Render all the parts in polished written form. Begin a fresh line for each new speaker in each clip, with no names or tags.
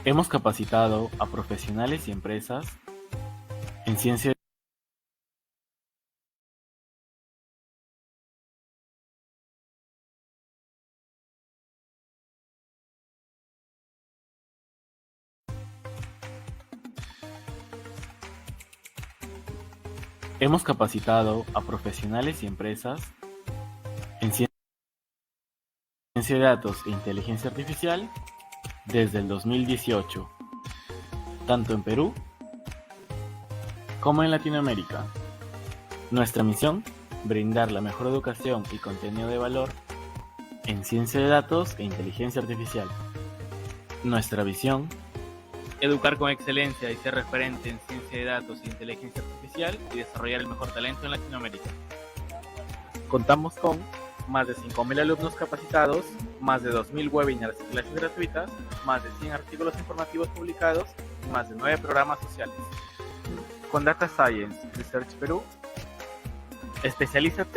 Hemos capacitado a profesionales y empresas en ciencia. Hemos capacitado a profesionales y empresas en ciencia de datos e inteligencia artificial desde el 2018, tanto en Perú como en Latinoamérica. Nuestra misión: brindar la mejor educación y contenido de valor en ciencia de datos e inteligencia artificial. Nuestra visión: educar con excelencia y ser referente en ciencia de datos e inteligencia artificial y desarrollar el mejor talento en Latinoamérica. Contamos con más de 5.000 alumnos capacitados, más de 2.000 webinars y clases gratuitas, más de 100 artículos informativos publicados y más de 9 programas sociales. Con Data Science Research Perú, especialízate.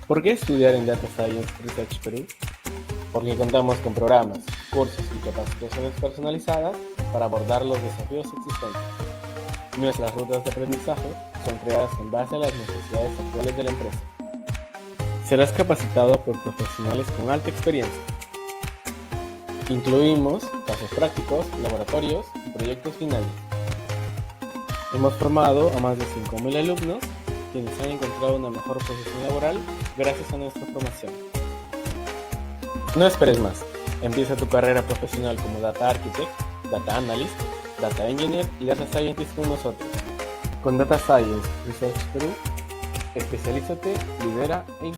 ¿Por qué estudiar en Data Science Research Perú? Porque contamos con programas, cursos y capacitaciones personalizadas para abordar los desafíos existentes. Nuestras rutas de aprendizaje son creadas en base a las necesidades actuales de la empresa. Serás capacitado por profesionales con alta experiencia. Incluimos casos prácticos, laboratorios y proyectos finales. Hemos formado a más de 5.000 alumnos quienes han encontrado una mejor posición laboral gracias a nuestra formación. No esperes más. Empieza tu carrera profesional como Data Architect, Data Analyst, Data Engineer y Data Scientist con nosotros. Con Data Science Research Perú, especialízate, lidera e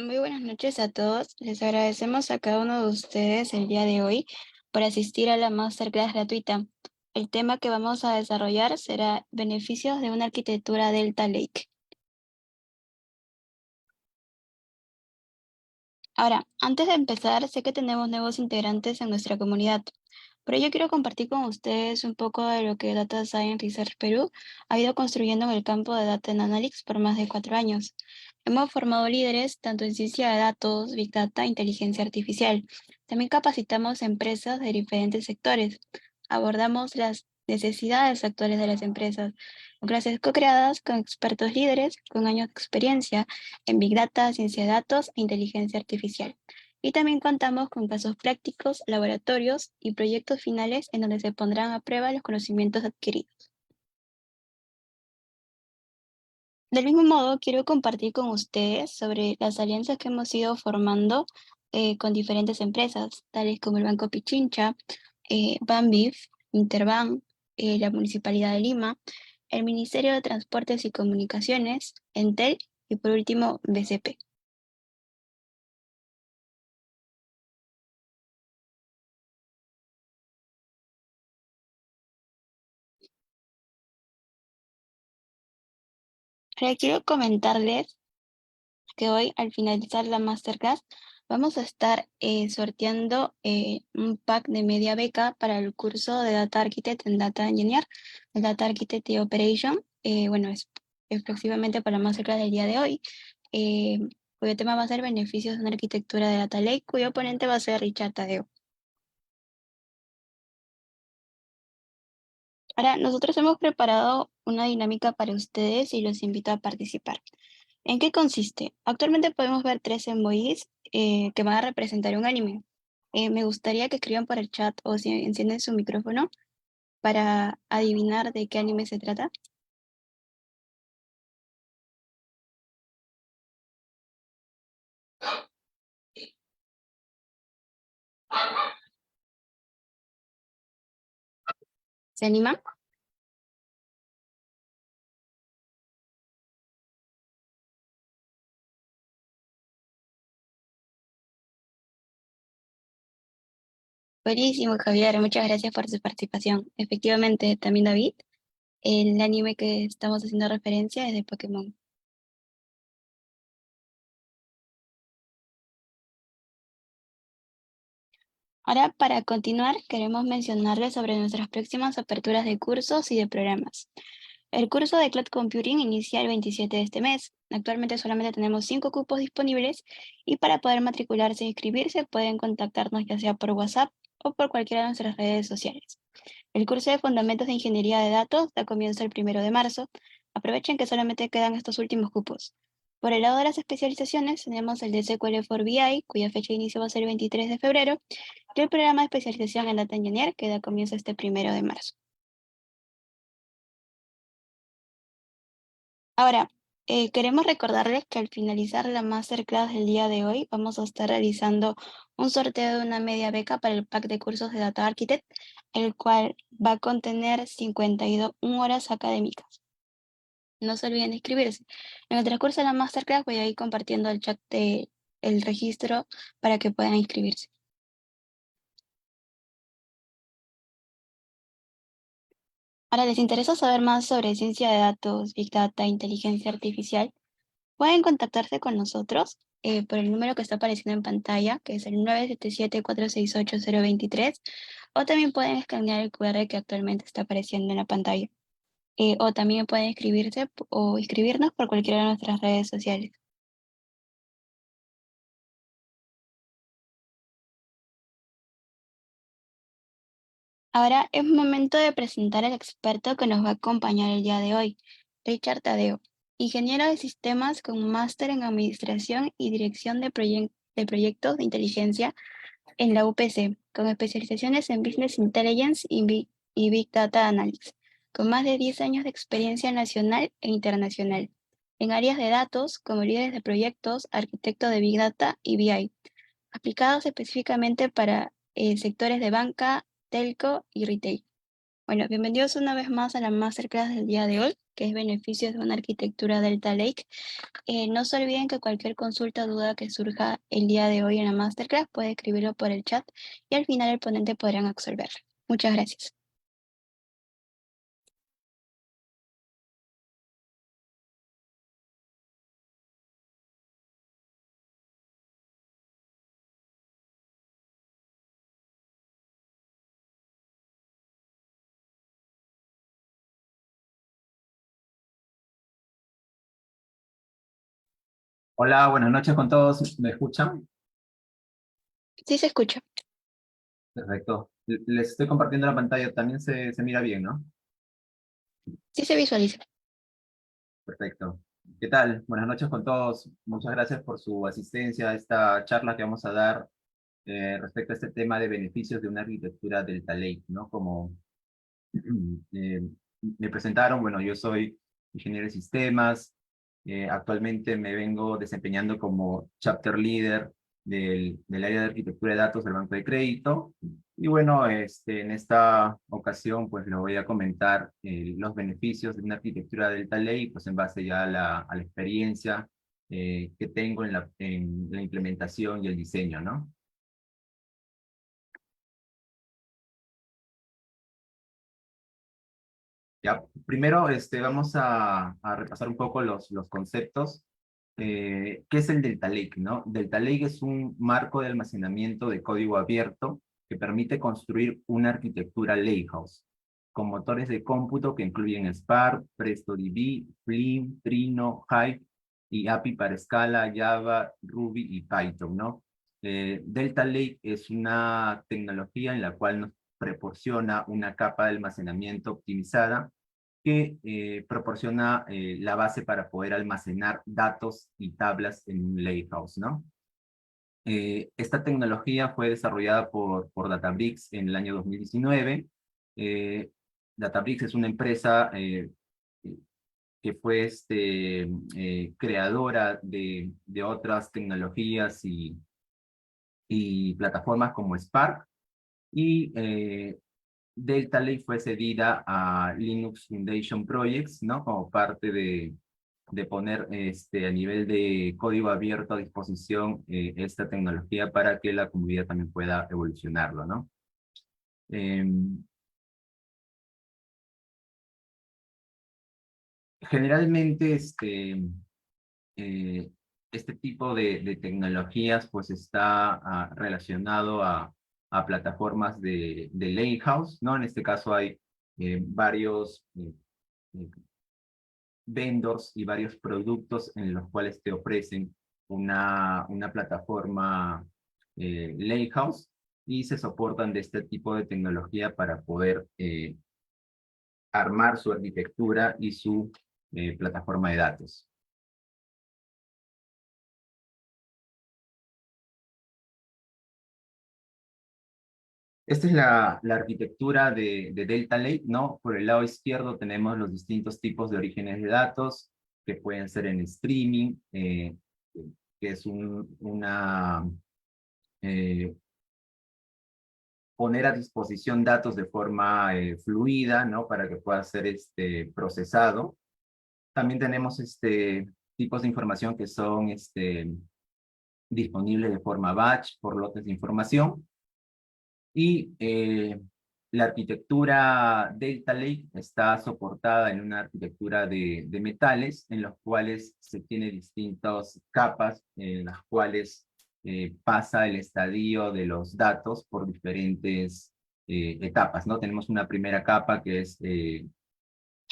Muy buenas noches a todos. Les agradecemos a cada uno de ustedes el día de hoy por asistir a la masterclass gratuita. El tema que vamos a desarrollar será beneficios de una arquitectura Delta Lake. Ahora, antes de empezar, sé que tenemos nuevos integrantes en nuestra comunidad, pero yo quiero compartir con ustedes un poco de lo que Data Science Research Perú ha ido construyendo en el campo de Data Analytics por más de 4 años. Hemos formado líderes tanto en ciencia de datos, Big Data e inteligencia artificial. También capacitamos empresas de diferentes sectores. Abordamos las necesidades actuales de las empresas, con clases co-creadas con expertos líderes con años de experiencia en Big Data, ciencia de datos e inteligencia artificial. Y también contamos con casos prácticos, laboratorios y proyectos finales en donde se pondrán a prueba los conocimientos adquiridos. Del mismo modo, quiero compartir con ustedes sobre las alianzas que hemos ido formando con diferentes empresas, tales como el Banco Pichincha, Banbif, Interbank, la Municipalidad de Lima, el Ministerio de Transportes y Comunicaciones, Entel y por último BCP. Ahora quiero comentarles que hoy, al finalizar la masterclass, vamos a estar sorteando un pack de media beca para el curso de Data Architect en Data Engineer, el Data Architect y Operation. Bueno, es exclusivamente para la masterclass del día de hoy, eh, cuyo tema va a ser beneficios de una arquitectura de Data Lake, cuyo ponente va a ser Richard Tadeo. Ahora, nosotros hemos preparado una dinámica para ustedes y los invito a participar. ¿En qué consiste? Actualmente podemos ver 3 emojis que van a representar un anime. Me gustaría que escriban por el chat o si encienden su micrófono para adivinar de qué anime se trata. ¿Se animan? Buenísimo, Javier. Muchas gracias por su participación. Efectivamente, también David, el anime que estamos haciendo referencia es de Pokémon. Ahora, para continuar, queremos mencionarles sobre nuestras próximas aperturas de cursos y de programas. El curso de Cloud Computing inicia el 27 de este mes. Actualmente solamente tenemos 5 cupos disponibles y para poder matricularse e inscribirse pueden contactarnos ya sea por WhatsApp o por cualquiera de nuestras redes sociales. El curso de Fundamentos de Ingeniería de Datos da comienzo el 1 de marzo. Aprovechen que solamente quedan estos últimos cupos. Por el lado de las especializaciones, tenemos el de SQL for BI, cuya fecha de inicio va a ser el 23 de febrero, y el programa de especialización en Data Engineer, que da comienzo este 1 de marzo. Ahora, queremos recordarles que al finalizar la Masterclass del día de hoy, vamos a estar realizando un sorteo de una media beca para el pack de cursos de Data Architect, el cual va a contener 52 horas académicas. No se olviden de inscribirse. En el transcurso de la Masterclass voy a ir compartiendo el chat de el registro para que puedan inscribirse. Ahora, ¿les interesa saber más sobre ciencia de datos, Big Data, inteligencia artificial? Pueden contactarse con nosotros por el número que está apareciendo en pantalla, que es el 977-468-023, o también pueden escanear el QR que actualmente está apareciendo en la pantalla. O también pueden inscribirse o inscribirnos por cualquiera de nuestras redes sociales. Ahora es momento de presentar al experto que nos va a acompañar el día de hoy, Richard Tadeo, ingeniero de sistemas con máster en Administración y Dirección de Proyectos de Inteligencia en la UPC, con especializaciones en Business Intelligence y Big Data Analytics, con más de 10 años de experiencia nacional e internacional, en áreas de datos como líderes de proyectos, arquitecto de Big Data y BI, aplicados específicamente para sectores de banca, telco y retail. Bueno, bienvenidos una vez más a la Masterclass del día de hoy, que es Beneficios de una Arquitectura Delta Lake. No se olviden que cualquier consulta o duda que surja el día de hoy en la Masterclass puede escribirlo por el chat y al final el ponente podrán absolverla. Muchas gracias.
Hola, buenas noches con todos. ¿Me escuchan?
Sí se escucha,
Perfecto. Les estoy compartiendo la pantalla. También se mira bien, ¿no?
sí se visualiza.
Perfecto. ¿Qué tal? Buenas noches con todos. Muchas gracias por su asistencia a esta charla que vamos a dar respecto a este tema de beneficios de una arquitectura Delta Lake, ¿no? Como eh, me presentaron, bueno, yo soy ingeniero de sistemas. Actualmente me vengo desempeñando como chapter leader del área de arquitectura de datos del Banco de Crédito. Y bueno, en esta ocasión pues les voy a comentar los beneficios de una arquitectura Delta Lake, pues en base ya a la experiencia que tengo en la implementación y el diseño, ¿no? Ya, primero vamos a repasar un poco los conceptos. ¿Qué es el Delta Lake, no? Delta Lake es un marco de almacenamiento de código abierto que permite construir una arquitectura Lakehouse con motores de cómputo que incluyen Spark, PrestoDB, Flink, Trino, Hive y API para Scala, Java, Ruby y Python, ¿no? Delta Lake es una tecnología en la cual nos proporciona una capa de almacenamiento optimizada que proporciona la base para poder almacenar datos y tablas en un lakehouse, ¿no? Esta tecnología fue desarrollada por Databricks en el año 2019. Databricks es una empresa que fue creadora de otras tecnologías y plataformas como Spark, y Delta Lake fue cedida a Linux Foundation Projects, ¿no? Como parte de poner a nivel de código abierto a disposición esta tecnología para que la comunidad también pueda evolucionarlo, ¿no? Generalmente este tipo de tecnologías pues está relacionado a plataformas de Lakehouse, ¿no? En este caso hay varios eh, vendors y varios productos en los cuales te ofrecen una plataforma Lakehouse y se soportan de este tipo de tecnología para poder armar su arquitectura y su plataforma de datos. Esta es la arquitectura de Delta Lake, ¿no? Por el lado izquierdo tenemos los distintos tipos de orígenes de datos que pueden ser en streaming, que es eh, poner a disposición datos de forma fluida, ¿no? Para que pueda ser procesado. También tenemos tipos de información que son disponibles de forma batch por lotes de información. Y la arquitectura Delta Lake está soportada en una arquitectura de metales, en los cuales se tiene distintas capas, en las cuales pasa el estadio de los datos por diferentes etapas, ¿no? Tenemos una primera capa que es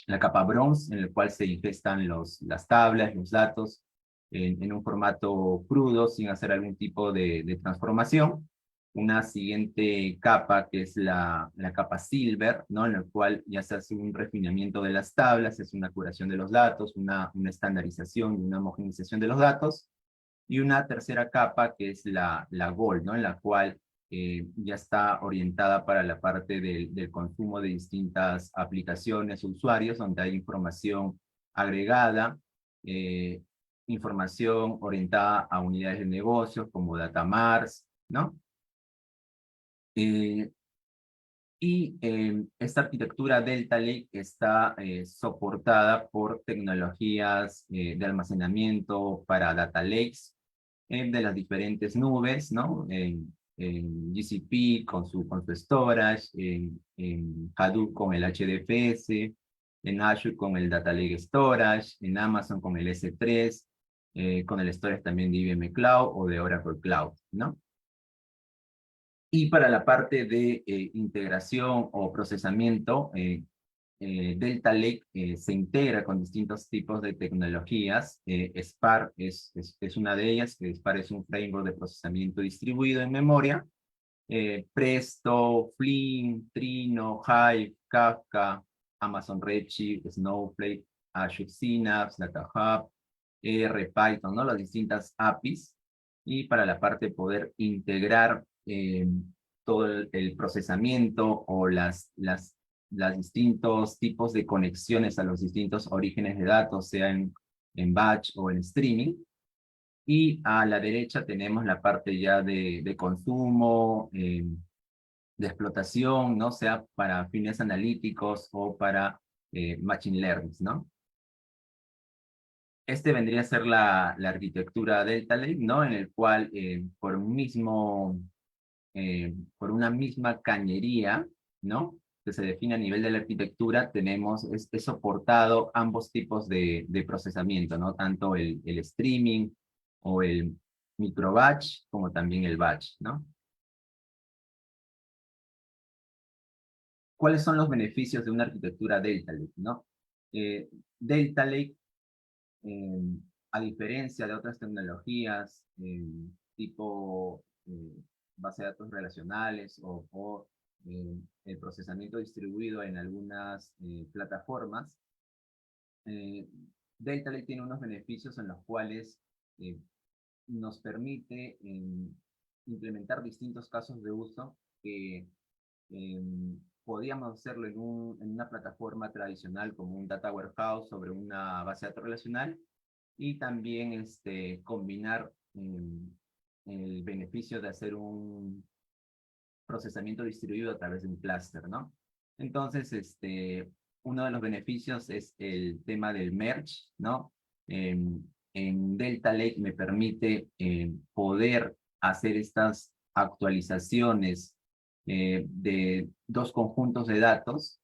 la capa bronze, en la cual se ingestan las tablas, los datos, en un formato crudo, sin hacer algún tipo de transformación. Una siguiente capa, que es la capa silver, ¿no? En la cual ya se hace un refinamiento de las tablas, es una curación de los datos, una estandarización y una homogenización de los datos. Y una tercera capa, que es la gold, ¿no? En la cual ya está orientada para la parte del consumo de distintas aplicaciones o usuarios, donde hay información agregada, eh, información orientada a unidades de negocios como Datamars, ¿no? Esta arquitectura Delta Lake está soportada por tecnologías de almacenamiento para data lakes de las diferentes nubes, ¿no? En GCP con su storage, en Hadoop con el HDFS, en Azure con el Data Lake Storage, en Amazon con el S3, con el storage también de IBM Cloud o de Oracle Cloud, ¿no? Y para la parte de integración o procesamiento, Delta Lake se integra con distintos tipos de tecnologías. Spark es una de ellas, que Spark es un framework de procesamiento distribuido en memoria. Presto, Flink, Trino, Hive, Kafka, Amazon Redshift, Snowflake, Azure Synapse, Data Hub, R, Python, ¿no? Las distintas APIs. Y para la parte de poder integrar todo el procesamiento o las distintos tipos de conexiones a los distintos orígenes de datos, sea en batch o en streaming. Y a la derecha tenemos la parte ya de consumo, de explotación, ¿no? Sea para fines analíticos o para machine learning, ¿no? Vendría a ser la arquitectura Delta Lake, ¿no? En el cual por una misma cañería, ¿no? Que se define a nivel de la arquitectura, es soportado ambos tipos de procesamiento, ¿no? Tanto el streaming o el microbatch, como también el batch, ¿no? ¿Cuáles son los beneficios de una arquitectura Delta Lake, no? Delta Lake, eh, a diferencia de otras tecnologías, tipo base de datos relacionales o el procesamiento distribuido en algunas plataformas, eh, Delta Lake tiene unos beneficios en los cuales eh, nos permite implementar distintos casos de uso que podíamos hacerlo en una plataforma tradicional como un data warehouse sobre una base de datos relacional, y también combinar el beneficio de hacer un procesamiento distribuido a través de un clúster, ¿no? Entonces, uno de los beneficios es el tema del merge, ¿no? En Delta Lake me permite poder hacer estas actualizaciones de dos conjuntos de datos,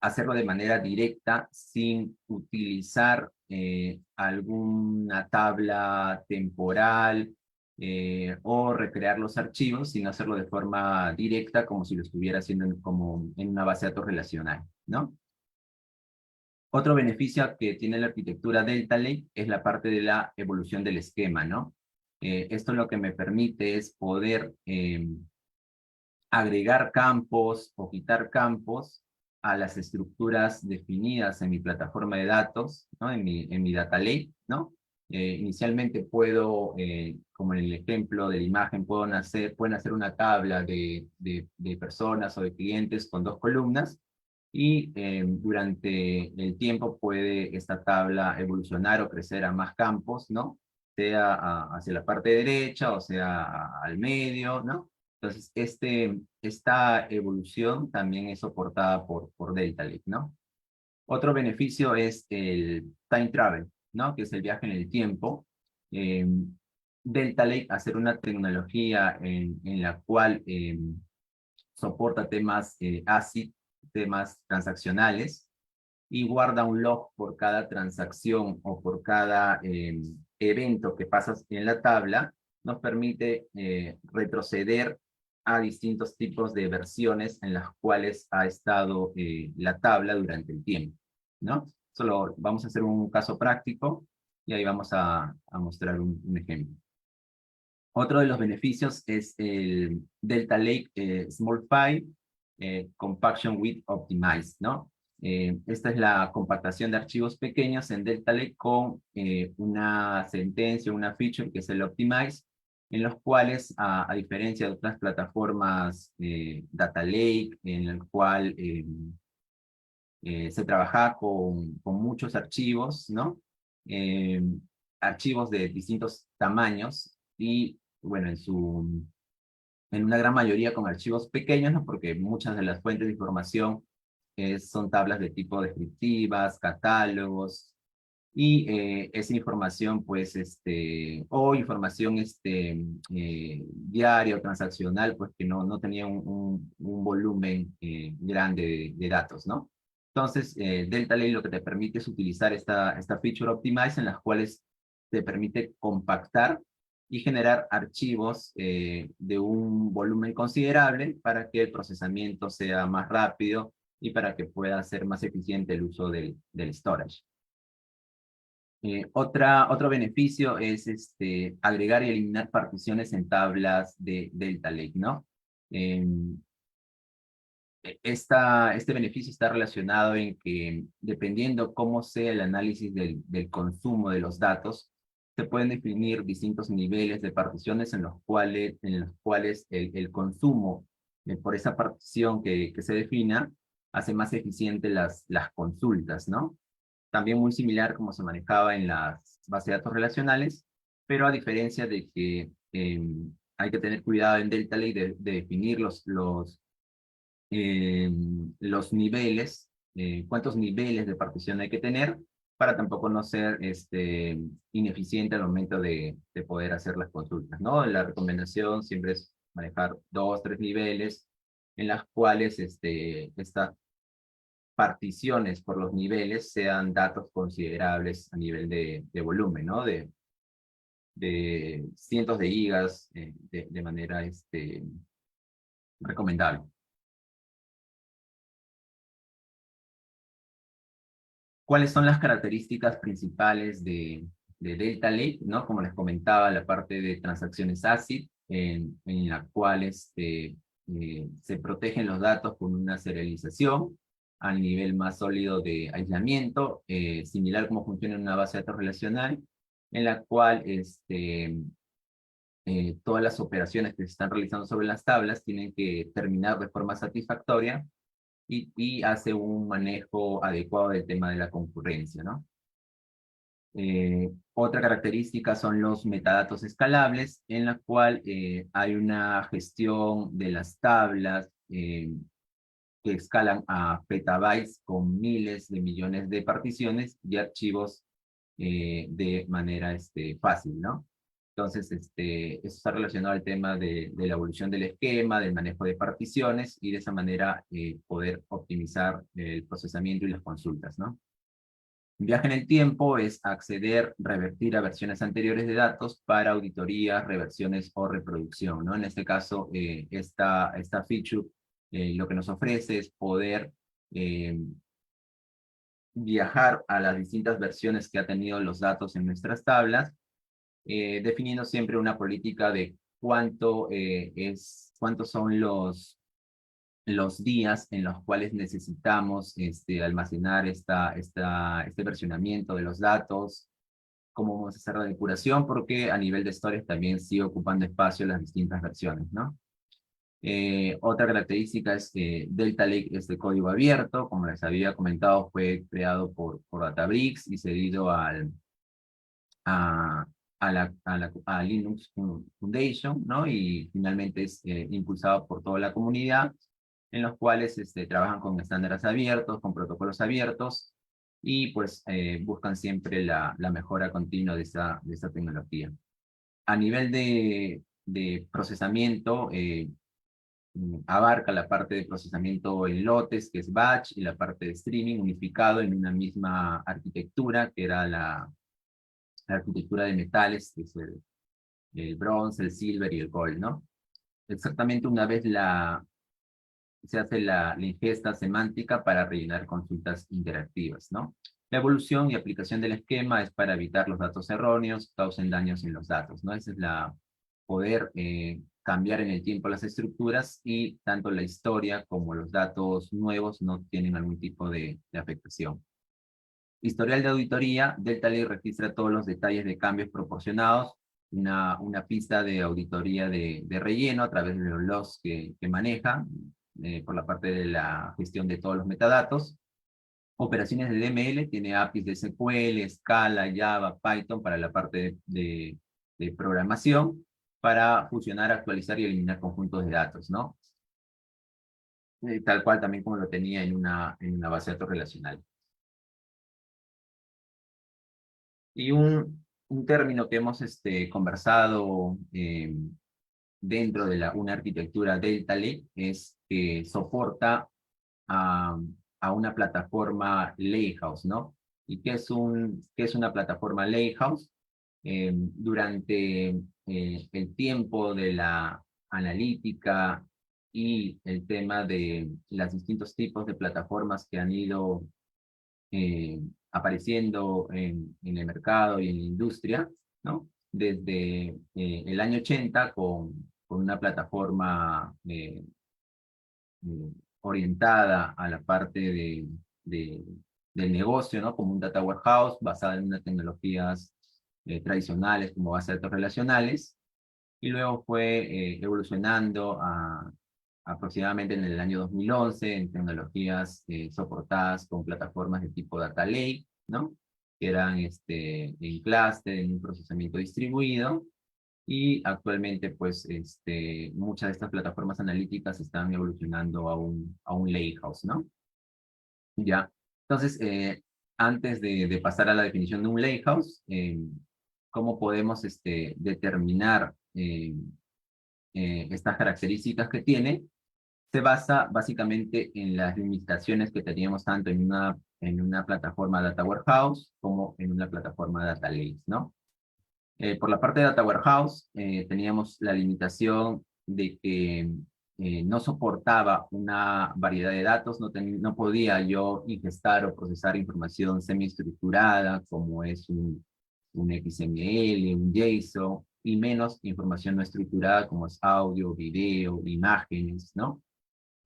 hacerlo de manera directa sin utilizar alguna tabla temporal o recrear los archivos sin hacerlo de forma directa como si lo estuviera haciendo como en una base de datos relacional, ¿no? Otro beneficio que tiene la arquitectura Delta Lake es la parte de la evolución del esquema, ¿no? Esto lo que me permite es poder agregar campos o quitar campos a las estructuras definidas en mi plataforma de datos, ¿no? En mi data lake, ¿no? Inicialmente puedo, como en el ejemplo de la imagen, pueden hacer una tabla de personas o de clientes con 2 columnas, y durante el tiempo puede esta tabla evolucionar o crecer a más campos, ¿no? Sea hacia la parte derecha o sea al medio, ¿no? Entonces, esta evolución también es soportada por Delta Lake, ¿no? Otro beneficio es el time travel, ¿no? Que es el viaje en el tiempo. Eh, Delta Lake, hacer una tecnología en la cual soporta temas ACID, temas transaccionales, y guarda un log por cada transacción o por cada evento que pasas en la tabla, nos permite retroceder a distintos tipos de versiones en las cuales ha estado la tabla durante el tiempo, ¿no? Solo vamos a hacer un caso práctico y ahí vamos a mostrar un ejemplo. Otro de los beneficios es el Delta Lake Small File Compaction with Optimize, ¿no? Esta es la compactación de archivos pequeños en Delta Lake con una sentencia, una feature que es el Optimize, en los cuales, a diferencia de otras plataformas Data Lake, en el cual se trabaja con muchos archivos, ¿no? Eh, Archivos de distintos tamaños y, bueno, en una gran mayoría con archivos pequeños, ¿no? Porque muchas de las fuentes de información son tablas de tipo descriptivas, catálogos, y esa información, pues, o información diaria o transaccional, pues que no tenía un volumen grande de datos, ¿no? Entonces, Delta Lake lo que te permite es utilizar esta feature optimize en las cuales te permite compactar y generar archivos de un volumen considerable para que el procesamiento sea más rápido y para que pueda ser más eficiente el uso del storage. Otro beneficio es agregar y eliminar particiones en tablas de Delta Lake, ¿no? Este beneficio está relacionado en que, dependiendo cómo sea el análisis del consumo de los datos, se pueden definir distintos niveles de particiones en los cuales el consumo por esa partición que se defina hace más eficiente las consultas, ¿no? También muy similar como se manejaba en las bases de datos relacionales, pero a diferencia de que hay que tener cuidado en Delta Lake de definir los niveles, cuántos niveles de partición hay que tener, para tampoco no ser ineficiente al momento de poder hacer las consultas, ¿no? La recomendación siempre es manejar 2, 3 niveles, en las cuales estas particiones por los niveles sean datos considerables a nivel de volumen, ¿no? De cientos de gigas de manera recomendable. ¿Cuáles son las características principales de Delta Lake? ¿No? Como les comentaba, la parte de transacciones ACID, en la cual se protegen los datos con una serialización al nivel más sólido de aislamiento, similar como funciona en una base de datos relacional, en la cual todas las operaciones que se están realizando sobre las tablas tienen que terminar de forma satisfactoria y hace un manejo adecuado del tema de la concurrencia, ¿no? Otra característica son los metadatos escalables, en la cual hay una gestión de las tablas que escalan a petabytes con miles de millones de particiones y archivos de manera fácil, ¿no? Entonces, eso está relacionado al tema de la evolución del esquema, del manejo de particiones, y de esa manera poder optimizar el procesamiento y las consultas, ¿no? Viaje en el tiempo es acceder, revertir a versiones anteriores de datos para auditorías, reversiones o reproducción, ¿no? En este caso, esta feature lo que nos ofrece es poder viajar a las distintas versiones que ha tenido los datos en nuestras tablas, definiendo siempre una política de cuántos son los días en los cuales necesitamos almacenar este versionamiento de los datos, cómo vamos a hacer la depuración, porque a nivel de storage también sigue ocupando espacio las distintas versiones, ¿no? Otra característica es que Delta Lake es de código abierto, como les había comentado, fue creado por Databricks y cedido a Linux Foundation, ¿no? Y finalmente es impulsado por toda la comunidad, en los cuales trabajan con estándares abiertos, con protocolos abiertos, y pues buscan siempre la mejora continua de esta tecnología. A nivel de procesamiento, abarca la parte de procesamiento en lotes, que es batch, y la parte de streaming unificado en una misma arquitectura, que era la arquitectura de metales, que es el bronce, el silver y el gold, ¿no? Exactamente una vez se hace la ingesta semántica para rellenar consultas interactivas, ¿no? La evolución y aplicación del esquema es para evitar los datos erróneos, causen daños en los datos, ¿no? Esa es poder cambiar en el tiempo las estructuras y tanto la historia como los datos nuevos no tienen algún tipo de afectación. Historial de auditoría, Delta Lake registra todos los detalles de cambios proporcionados, una pista de auditoría de relleno a través de los logs que maneja, por la parte de la gestión de todos los metadatos. Operaciones de DML, tiene APIs de SQL, Scala, Java, Python para la parte de programación, para fusionar, actualizar y eliminar conjuntos de datos, ¿no? Tal cual también como lo tenía en una base de datos relacional. Y un término que hemos conversado dentro de una arquitectura Delta Lake es que soporta a una plataforma Lakehouse, ¿no? ¿Y qué es una plataforma Lakehouse? Durante el tiempo de la analítica y el tema de los distintos tipos de plataformas que han ido apareciendo en el mercado y en la industria, ¿no? Desde el año 80 con una plataforma orientada a la parte del negocio, ¿no? Como un data warehouse basada en unas tecnologías tradicionales como bases de datos relacionales, y luego fue evolucionando aproximadamente en el año 2011 en tecnologías soportadas con plataformas de tipo Data Lake, ¿no? Que eran en clúster, en un procesamiento distribuido, y actualmente pues muchas de estas plataformas analíticas están evolucionando a un Lakehouse, ¿no? Ya. Entonces, antes de pasar a la definición de un Lakehouse, ¿cómo podemos determinar estas características que tiene? Se basa básicamente en las limitaciones que teníamos tanto en una plataforma Data Warehouse como en una plataforma Data Lake, ¿no? Por la parte de Data Warehouse, teníamos la limitación de que no soportaba una variedad de datos, no podía yo ingestar o procesar información semiestructurada, como es un XML, un JSON, y menos información no estructurada, como es audio, video, imágenes, ¿no?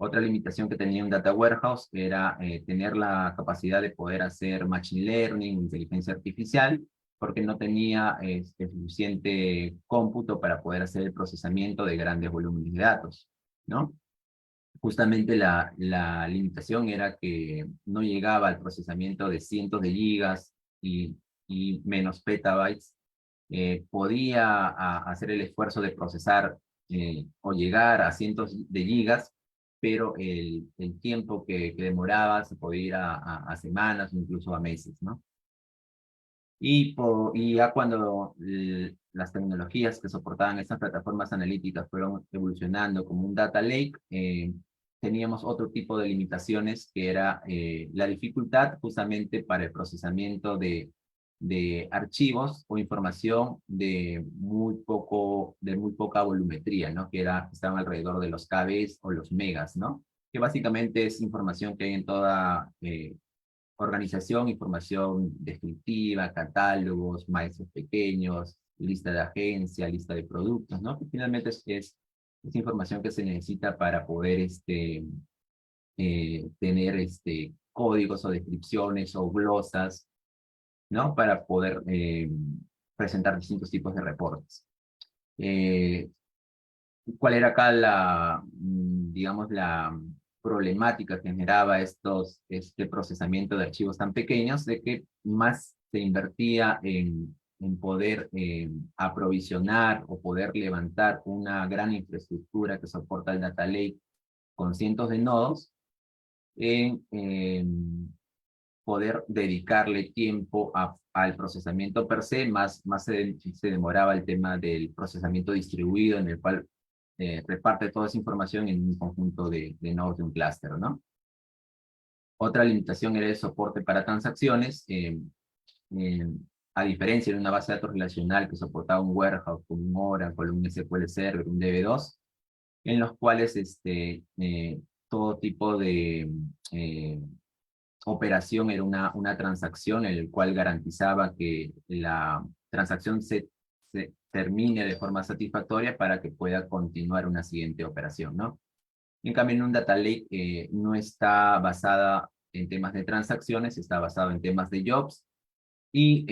Otra limitación que tenía un Data Warehouse era tener la capacidad de poder hacer Machine Learning, inteligencia artificial, porque no tenía suficiente cómputo para poder hacer el procesamiento de grandes volúmenes de datos, ¿no? Justamente la limitación era que no llegaba al procesamiento de cientos de gigas y menos petabytes. Podía hacer el esfuerzo de procesar o llegar a cientos de gigas, pero el tiempo que demoraba se podía ir a semanas o incluso a meses, ¿no? Y ya cuando las tecnologías que soportaban estas plataformas analíticas fueron evolucionando como un data lake, teníamos otro tipo de limitaciones que era la dificultad justamente para el procesamiento de archivos o información de muy poca volumetría, ¿no? Estaban alrededor de los kbs o los megas, ¿no? Que básicamente es información que hay en toda organización, información descriptiva, catálogos, maestros pequeños, lista de agencia, lista de productos, ¿no? Que finalmente es información que se necesita para poder tener códigos o descripciones o glosas, ¿no? Para poder presentar distintos tipos de reportes. ¿Cuál era acá digamos, la problemática que generaba este procesamiento de archivos tan pequeños? De que más se invertía en poder aprovisionar o poder levantar una gran infraestructura que soporta el data lake con cientos de nodos, en poder dedicarle tiempo al procesamiento per se, más se demoraba el tema del procesamiento distribuido, en el cual reparte toda esa información en un conjunto de nodos de un clúster, ¿no? Otra limitación era el soporte para transacciones, a diferencia de una base de datos relacional que soportaba un warehouse, como un Oracle, un SQL Server, un DB2, en los cuales todo tipo de operación era una transacción en la cual garantizaba que la transacción se termine de forma satisfactoria para que pueda continuar una siguiente operación, ¿no? En cambio, en un data lake no está basada en temas de transacciones, está basado en temas de jobs y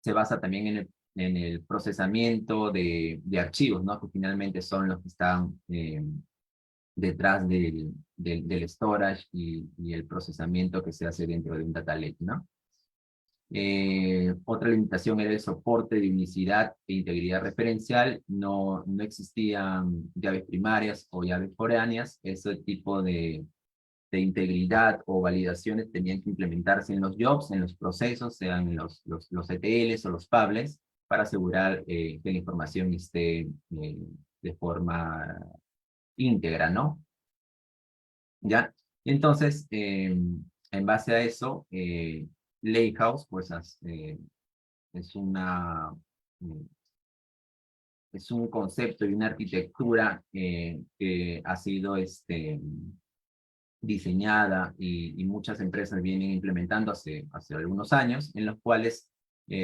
se basa también en el procesamiento de archivos, ¿no? Que finalmente son los que están detrás del storage y el procesamiento que se hace dentro de un data lake, ¿no? Otra limitación era el soporte de unicidad e integridad referencial. No existían llaves primarias o llaves foráneas. Ese tipo de integridad o validaciones tenían que implementarse en los jobs, en los procesos, sean los ETLs o los fables, para asegurar que la información esté de forma íntegra, ¿no? ¿Ya? Entonces, en base a eso, Lakehouse, pues, es es un concepto y una arquitectura que ha sido diseñada y muchas empresas vienen implementando hace algunos años, en los cuales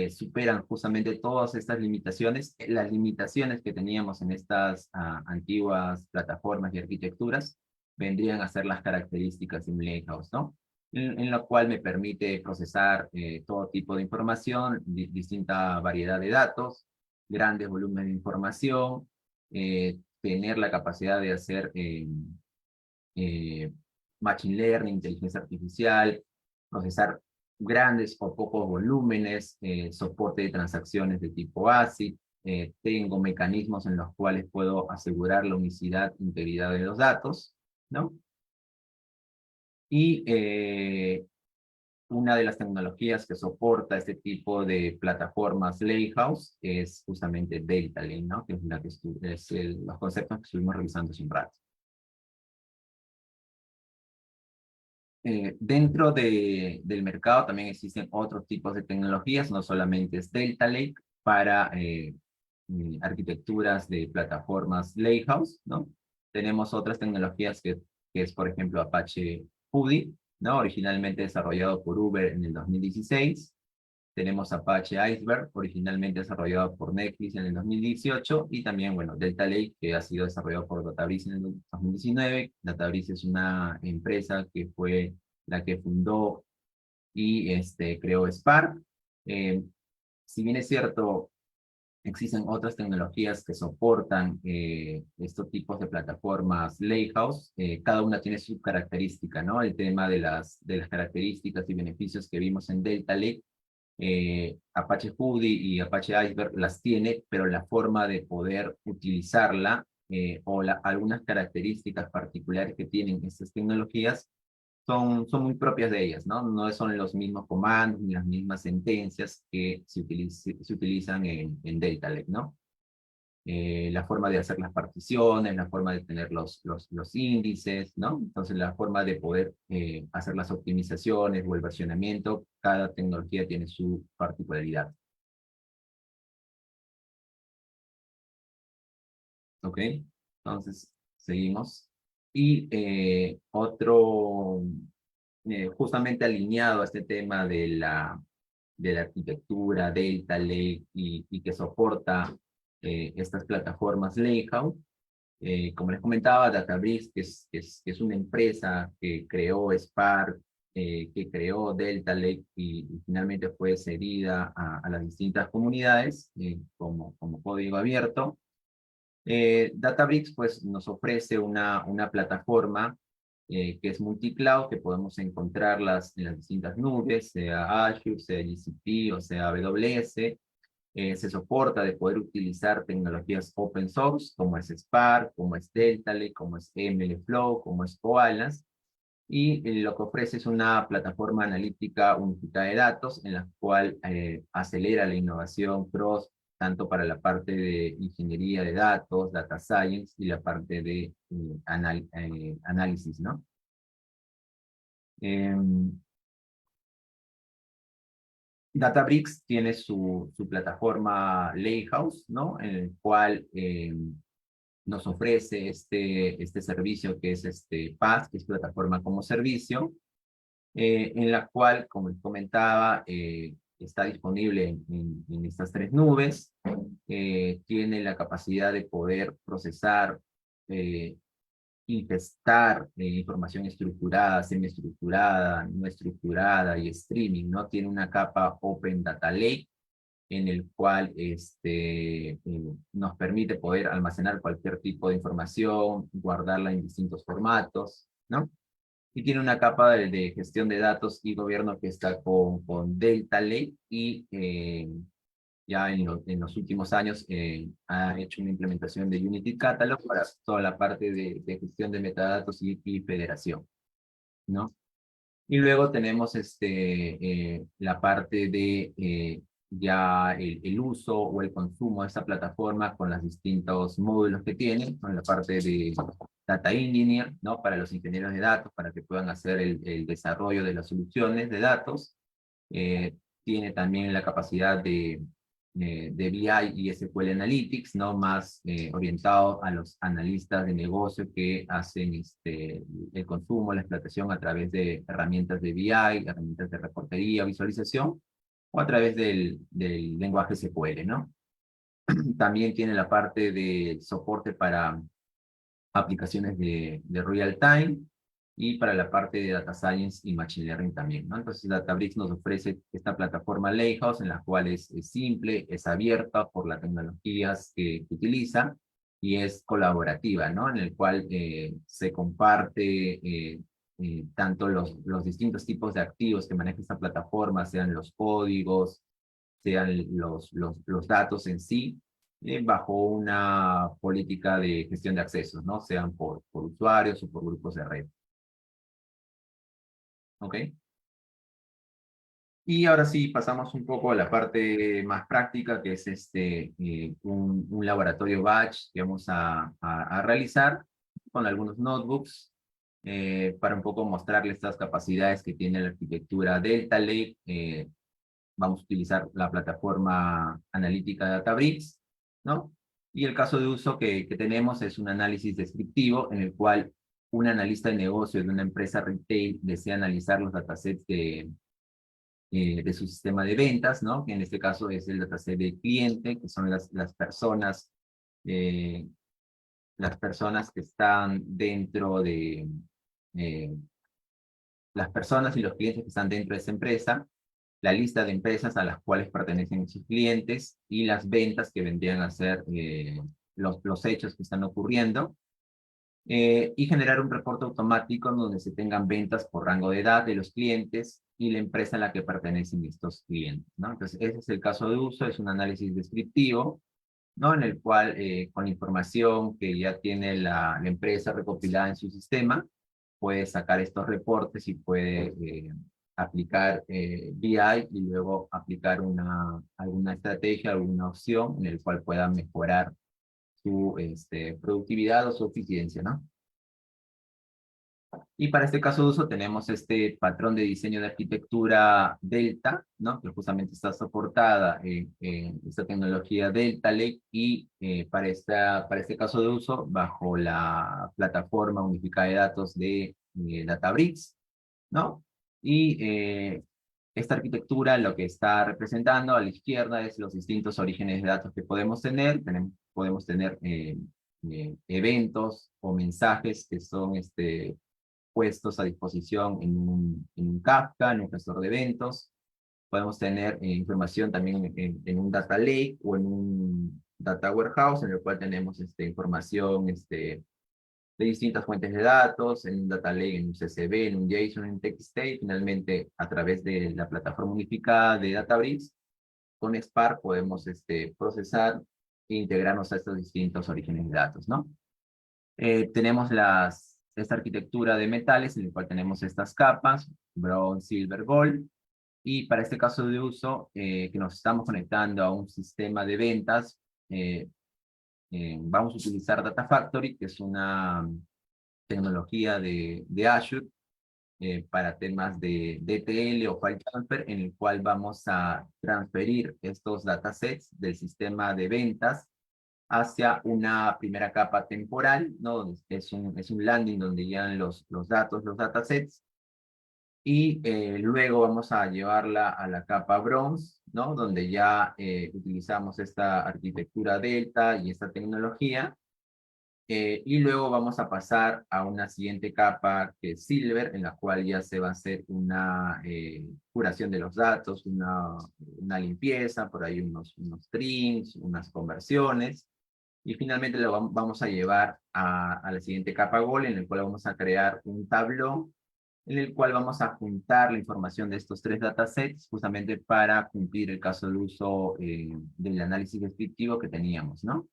superan justamente todas estas limitaciones, las limitaciones que teníamos en estas antiguas plataformas y arquitecturas, vendrían a ser las características de un lakehouse, ¿no? En la cual me permite procesar todo tipo de información, distinta variedad de datos, grandes volúmenes de información, tener la capacidad de hacer machine learning, inteligencia artificial, procesar grandes o pocos volúmenes, soporte de transacciones de tipo ACID, tengo mecanismos en los cuales puedo asegurar la unicidad e integridad de los datos, ¿no? Y una de las tecnologías que soporta este tipo de plataformas Lakehouse es justamente Delta Lake, ¿no? Que es la que los conceptos que estuvimos revisando hace un rato. Dentro del mercado también existen otros tipos de tecnologías, no solamente es Delta Lake para arquitecturas de plataformas Lakehouse, ¿no? Tenemos otras tecnologías que es, por ejemplo, Apache Hudi, ¿no? Originalmente desarrollado por Uber en el 2016. Tenemos Apache Iceberg, originalmente desarrollado por Netflix en el 2018, y también, bueno, Delta Lake, que ha sido desarrollado por Databricks en el 2019. Databricks es una empresa que fue la que fundó y creó Spark. Si bien es cierto, existen otras tecnologías que soportan estos tipos de plataformas Lakehouse, cada una tiene su característica, ¿no? El tema de las características y beneficios que vimos en Delta Lake, Apache Hudi y Apache Iceberg las tiene, pero la forma de poder utilizarla o algunas características particulares que tienen estas tecnologías son muy propias de ellas, ¿no? No son los mismos comandos ni las mismas sentencias que se utilizan en Delta Lake, ¿no? la forma de hacer las particiones, la forma de tener los índices, ¿no? Entonces la forma de poder hacer las optimizaciones o el versionamiento, cada tecnología tiene su particularidad. ¿Ok? Entonces, seguimos. Y justamente alineado a este tema de la arquitectura, Delta Lake, y que soporta estas plataformas Lakehouse. Como les comentaba, Databricks, que es una empresa que creó Spark, que creó Delta Lake y finalmente fue cedida a las distintas comunidades como código abierto. Databricks pues, nos ofrece una plataforma que es multicloud, que podemos encontrarlas en las distintas nubes, sea Azure, sea GCP o sea AWS. Se soporta de poder utilizar tecnologías open source, como es Spark, como es Delta Lake, como es MLflow, como es Koalas. Y lo que ofrece es una plataforma analítica unificada de datos en la cual acelera la innovación cross, tanto para la parte de ingeniería de datos, data science, y la parte de análisis, ¿no? Databricks tiene su plataforma Lakehouse, ¿no? En el cual nos ofrece este servicio que es PaaS, que es plataforma como servicio, en la cual, como les comentaba, está disponible en estas tres nubes. Tiene la capacidad de poder procesar, ingestar información estructurada, semiestructurada, no estructurada y streaming, ¿no? Tiene una capa Open Data Lake, en el cual nos permite poder almacenar cualquier tipo de información, guardarla en distintos formatos, ¿no? Y tiene una capa de gestión de datos y gobierno que está con Delta Lake, y ya en los últimos años ha hecho una implementación de Unity Catalog para toda la parte de gestión de metadatos y federación, ¿no? Y luego tenemos la parte de ya el uso o el consumo de esta plataforma con los distintos módulos que tiene, con la parte de Data Engineer, ¿no? Para los ingenieros de datos, para que puedan hacer el desarrollo de las soluciones de datos. Tiene también la capacidad de BI y SQL Analytics, ¿no? Más orientado a los analistas de negocio que hacen el consumo, la explotación a través de herramientas de BI, herramientas de reportería, visualización, o a través del lenguaje SQL, ¿no? También tiene la parte de soporte para aplicaciones de real time, y para la parte de Data Science y Machine Learning también, ¿no? Entonces Databricks nos ofrece esta plataforma Lakehouse, en la cual es simple, es abierta por las tecnologías que utiliza, y es colaborativa, ¿no? En el cual se comparte tanto los distintos tipos de activos que maneja esta plataforma, sean los códigos, sean los datos en sí, bajo una política de gestión de accesos, ¿no? Sean por usuarios o por grupos de red. ¿Ok? Y ahora sí, pasamos un poco a la parte más práctica, que es un laboratorio batch que vamos a realizar con algunos notebooks, para un poco mostrarles estas capacidades que tiene la arquitectura Delta Lake. Vamos a utilizar la plataforma analítica Databricks, ¿no? Y el caso de uso que tenemos es un análisis descriptivo, en el cual un analista de negocio de una empresa retail desea analizar los datasets de su sistema de ventas, ¿no? Que en este caso es el dataset del cliente, que son eh, las personas que están dentro de, eh, las personas y los clientes que están dentro de esa empresa, la lista de empresas a las cuales pertenecen sus clientes, y las ventas que vendrían a ser los hechos que están ocurriendo, y generar un reporte automático en donde se tengan ventas por rango de edad de los clientes y la empresa a la que pertenecen estos clientes, ¿no? Entonces, ese es el caso de uso, es un análisis descriptivo, ¿no? En el cual, con información que ya tiene la empresa recopilada en su sistema, puede sacar estos reportes y puede aplicar BI, y luego aplicar alguna estrategia, alguna opción en el cual pueda mejorar su productividad o su eficiencia, ¿no? Y para este caso de uso tenemos este patrón de diseño de arquitectura Delta, ¿no? Que justamente está soportada en esta tecnología Delta Lake y para este caso de uso bajo la plataforma unificada de datos de Databricks, ¿no? Y esta arquitectura lo que está representando a la izquierda es los distintos orígenes de datos que podemos tener. Podemos tener eventos o mensajes que son puestos a disposición en un Kafka, en un gestor de eventos. Podemos tener información también en un data lake o en un data warehouse, en el cual tenemos información de distintas fuentes de datos, en un data lake, en un CSV, en un JSON, en un TXT, y finalmente a través de la plataforma unificada de Databricks, con Spark podemos procesar e integrarnos a estos distintos orígenes de datos, ¿no? Tenemos esta arquitectura de metales en la cual tenemos estas capas, bronce, silver, gold, y para este caso de uso, que nos estamos conectando a un sistema de ventas, vamos a utilizar Data Factory, que es una tecnología de Azure, para temas de DTL o File Transfer, en el cual vamos a transferir estos datasets del sistema de ventas hacia una primera capa temporal, ¿no? Es un landing donde llegan los datos, los datasets, y luego vamos a llevarla a la capa bronze, ¿no? Donde ya utilizamos esta arquitectura Delta y esta tecnología, y luego vamos a pasar a una siguiente capa que es Silver, en la cual ya se va a hacer una curación de los datos, una limpieza, por ahí unos strings, unas conversiones, y finalmente lo vamos a llevar a la siguiente capa Gold, en el cual vamos a crear un tablón, en el cual vamos a juntar la información de estos tres datasets, justamente para cumplir el caso de uso del análisis descriptivo que teníamos, ¿no?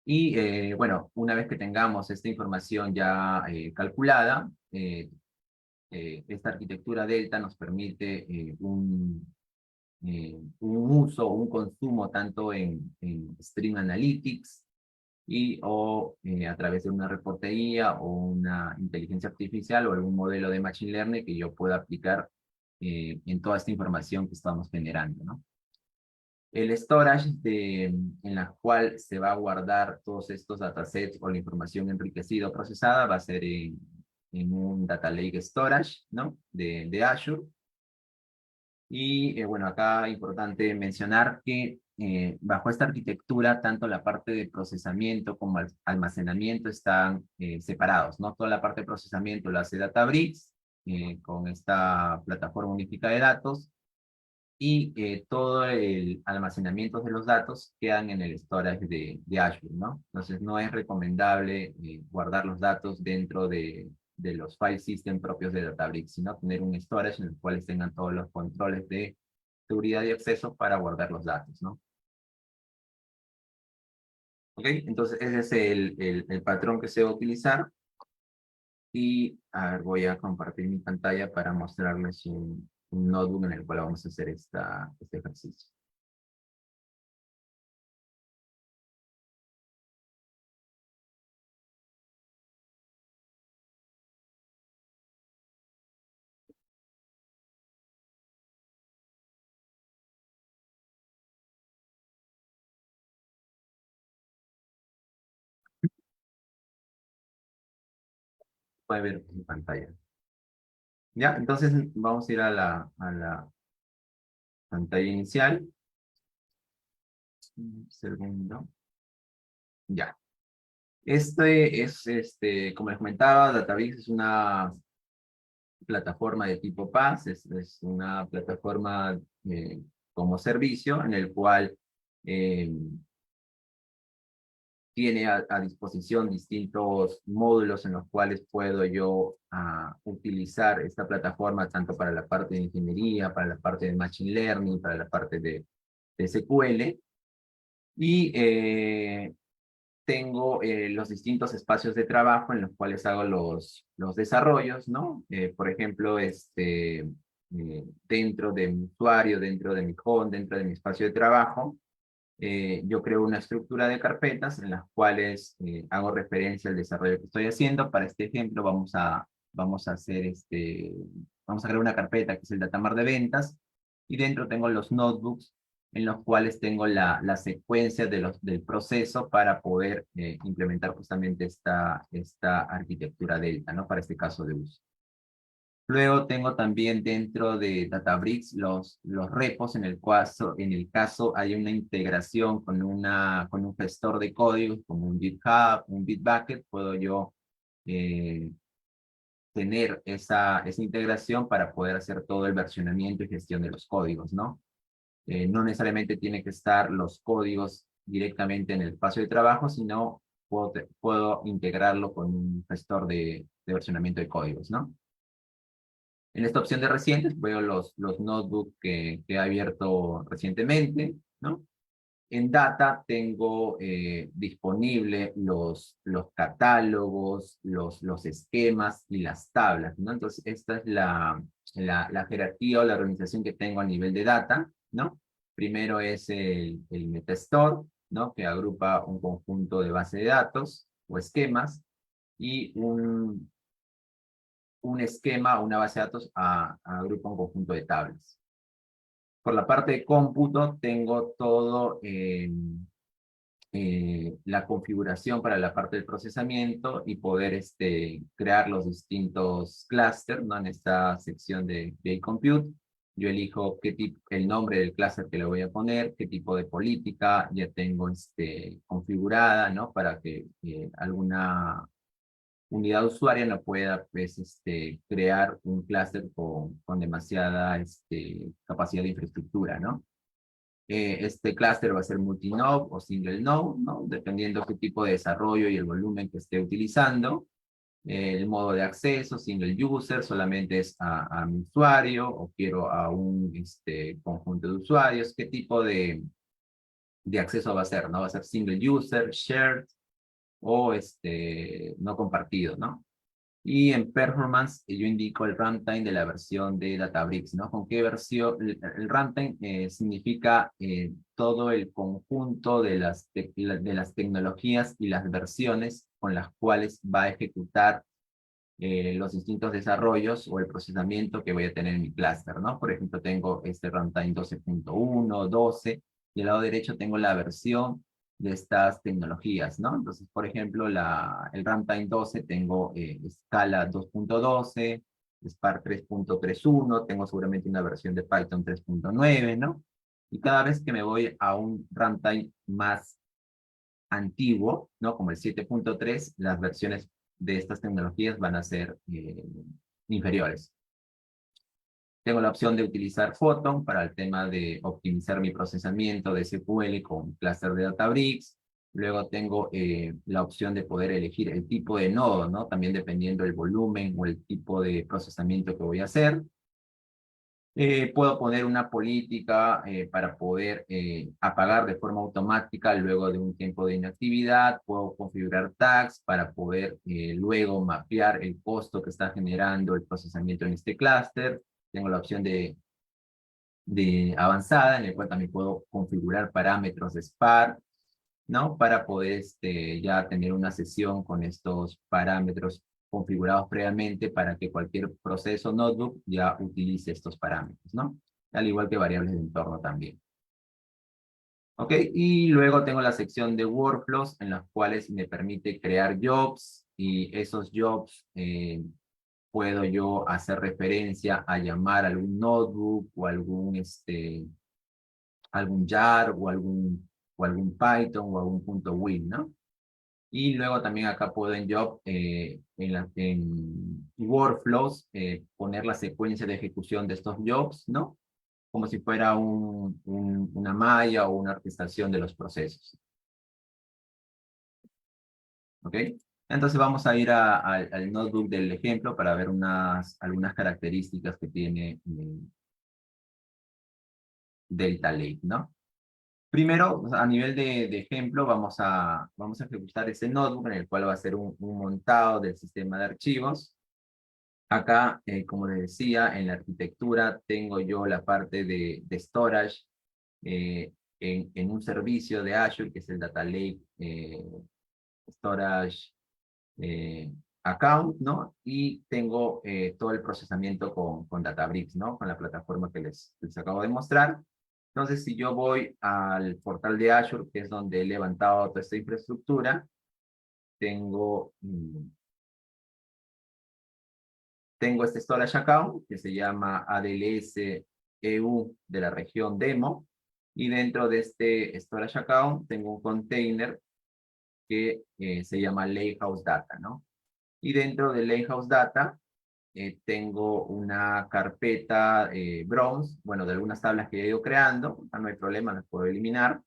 Y bueno, una vez que tengamos esta información ya calculada, esta arquitectura Delta nos permite un uso, un consumo tanto en Stream Analytics o a través de una reportería o una inteligencia artificial o algún modelo de Machine Learning que yo pueda aplicar en toda esta información que estamos generando, ¿no? El storage en la cual se va a guardar todos estos datasets o la información enriquecida o procesada va a ser en un Data Lake Storage, ¿no? De Azure. Y bueno, acá importante mencionar que bajo esta arquitectura, tanto la parte de procesamiento como el almacenamiento están separados, ¿no? Toda la parte de procesamiento la hace Databricks con esta plataforma unificada de datos, y todo el almacenamiento de los datos quedan en el storage de Azure, ¿no? Entonces no es recomendable guardar los datos dentro de los file system propios de Databricks, sino tener un storage en el cual tengan todos los controles de seguridad y acceso para guardar los datos, ¿no? ¿Ok? Entonces ese es el patrón que se va a utilizar. Y a ver, voy a compartir mi pantalla para mostrarles un notebook en el cual vamos a hacer este ejercicio. Puede ver mi pantalla. Ya, entonces vamos a ir a la pantalla inicial. Un segundo. Ya. Como les comentaba, Databricks es una plataforma de tipo PaaS, es una plataforma como servicio en el cual eh, tiene a disposición distintos módulos en los cuales puedo yo utilizar esta plataforma tanto para la parte de ingeniería, para la parte de Machine Learning, para la parte de SQL. Y tengo los distintos espacios de trabajo en los cuales hago los desarrollos, ¿no? Por ejemplo, dentro de mi usuario, dentro de mi home, dentro de mi espacio de trabajo, yo creo una estructura de carpetas en las cuales hago referencia al desarrollo que estoy haciendo. Para este ejemplo vamos a crear una carpeta que es el datamar de ventas, y dentro tengo los notebooks en los cuales tengo la secuencia del proceso para poder implementar justamente esta arquitectura Delta, ¿no? Para este caso de uso. Luego tengo también dentro de Databricks los repos en el caso hay una integración con un gestor de códigos como un GitHub, un Bitbucket. Puedo yo tener esa integración para poder hacer todo el versionamiento y gestión de los códigos, ¿no? No necesariamente tiene que estar los códigos directamente en el espacio de trabajo, sino puedo integrarlo con un gestor de versionamiento de códigos, ¿no? En esta opción de recientes veo los notebooks que he abierto recientemente, ¿no? En Data tengo disponible los catálogos, los esquemas y las tablas, ¿no? Entonces, esta es la jerarquía o la organización que tengo a nivel de Data, ¿no? Primero es el Metastore, ¿no? Que agrupa un conjunto de base de datos o esquemas, y un esquema, una base de datos agrupa un conjunto de tablas. Por la parte de cómputo tengo todo la configuración para la parte del procesamiento y poder crear los distintos clústeres, ¿no? En esta sección de compute, yo elijo el nombre del clúster que le voy a poner, qué tipo de política ya tengo configurada, ¿no? Para que alguna unidad usuaria no pueda, pues, crear un clúster con demasiada capacidad de infraestructura, ¿no? Este clúster va a ser multinode o single node, ¿no? Dependiendo qué tipo de desarrollo y el volumen que esté utilizando. El modo de acceso, single user, solamente es a mi usuario, o quiero a un conjunto de usuarios. ¿Qué tipo de acceso va a ser? ¿No? Va a ser single user, shared, o no compartido, ¿no? Y en performance yo indico el runtime de la versión de Databricks, ¿no? ¿Con qué versión? El runtime significa todo el conjunto de las tecnologías y las versiones con las cuales va a ejecutar los distintos desarrollos o el procesamiento que voy a tener en mi clúster, ¿no? Por ejemplo, tengo este runtime 12.1, 12, y al lado derecho tengo la versión de estas tecnologías, ¿no? Entonces, por ejemplo, el runtime 12 tengo Scala 2.12, Spark 3.31, tengo seguramente una versión de Python 3.9, ¿no? Y cada vez que me voy a un runtime más antiguo, ¿no? Como el 7.3, las versiones de estas tecnologías van a ser inferiores. Tengo la opción de utilizar Photon para el tema de optimizar mi procesamiento de SQL con clúster de Databricks. Luego tengo la opción de poder elegir el tipo de nodo, ¿no? También dependiendo del volumen o el tipo de procesamiento que voy a hacer. Puedo poner una política para poder apagar de forma automática luego de un tiempo de inactividad. Puedo configurar tags para poder luego mapear el costo que está generando el procesamiento en este clúster. Tengo la opción de avanzada, en el cual también puedo configurar parámetros de Spark, ¿no? Para poder ya tener una sesión con estos parámetros configurados previamente para que cualquier proceso notebook ya utilice estos parámetros, ¿no? Al igual que variables de entorno también. ¿Ok? Y luego tengo la sección de workflows en las cuales me permite crear jobs, y esos jobs puedo yo hacer referencia a llamar a algún notebook o algún jar o algún Python o algún .win, ¿no? Y luego también acá puedo en Job, en Workflows, poner la secuencia de ejecución de estos jobs, ¿no? Como si fuera una malla o una orquestación de los procesos. ¿Ok? Entonces vamos a ir al notebook del ejemplo para ver algunas características que tiene Delta Lake, ¿no? Primero, a nivel de ejemplo, vamos a ejecutar ese notebook en el cual va a ser un montado del sistema de archivos. Acá, como les decía, en la arquitectura tengo yo la parte de storage en un servicio de Azure, que es el Data Lake Storage Account, ¿no? Y tengo todo el procesamiento con Databricks, ¿no? Con la plataforma que les acabo de mostrar. Entonces, si yo voy al portal de Azure, que es donde he levantado toda esta infraestructura, tengo este storage account que se llama ADLS EU de la región demo, y dentro de este storage account tengo un container que se llama Lakehouse Data, ¿no? Y dentro de Lakehouse Data tengo una carpeta bronze, bueno, de algunas tablas que he ido creando, no hay problema, las puedo eliminar.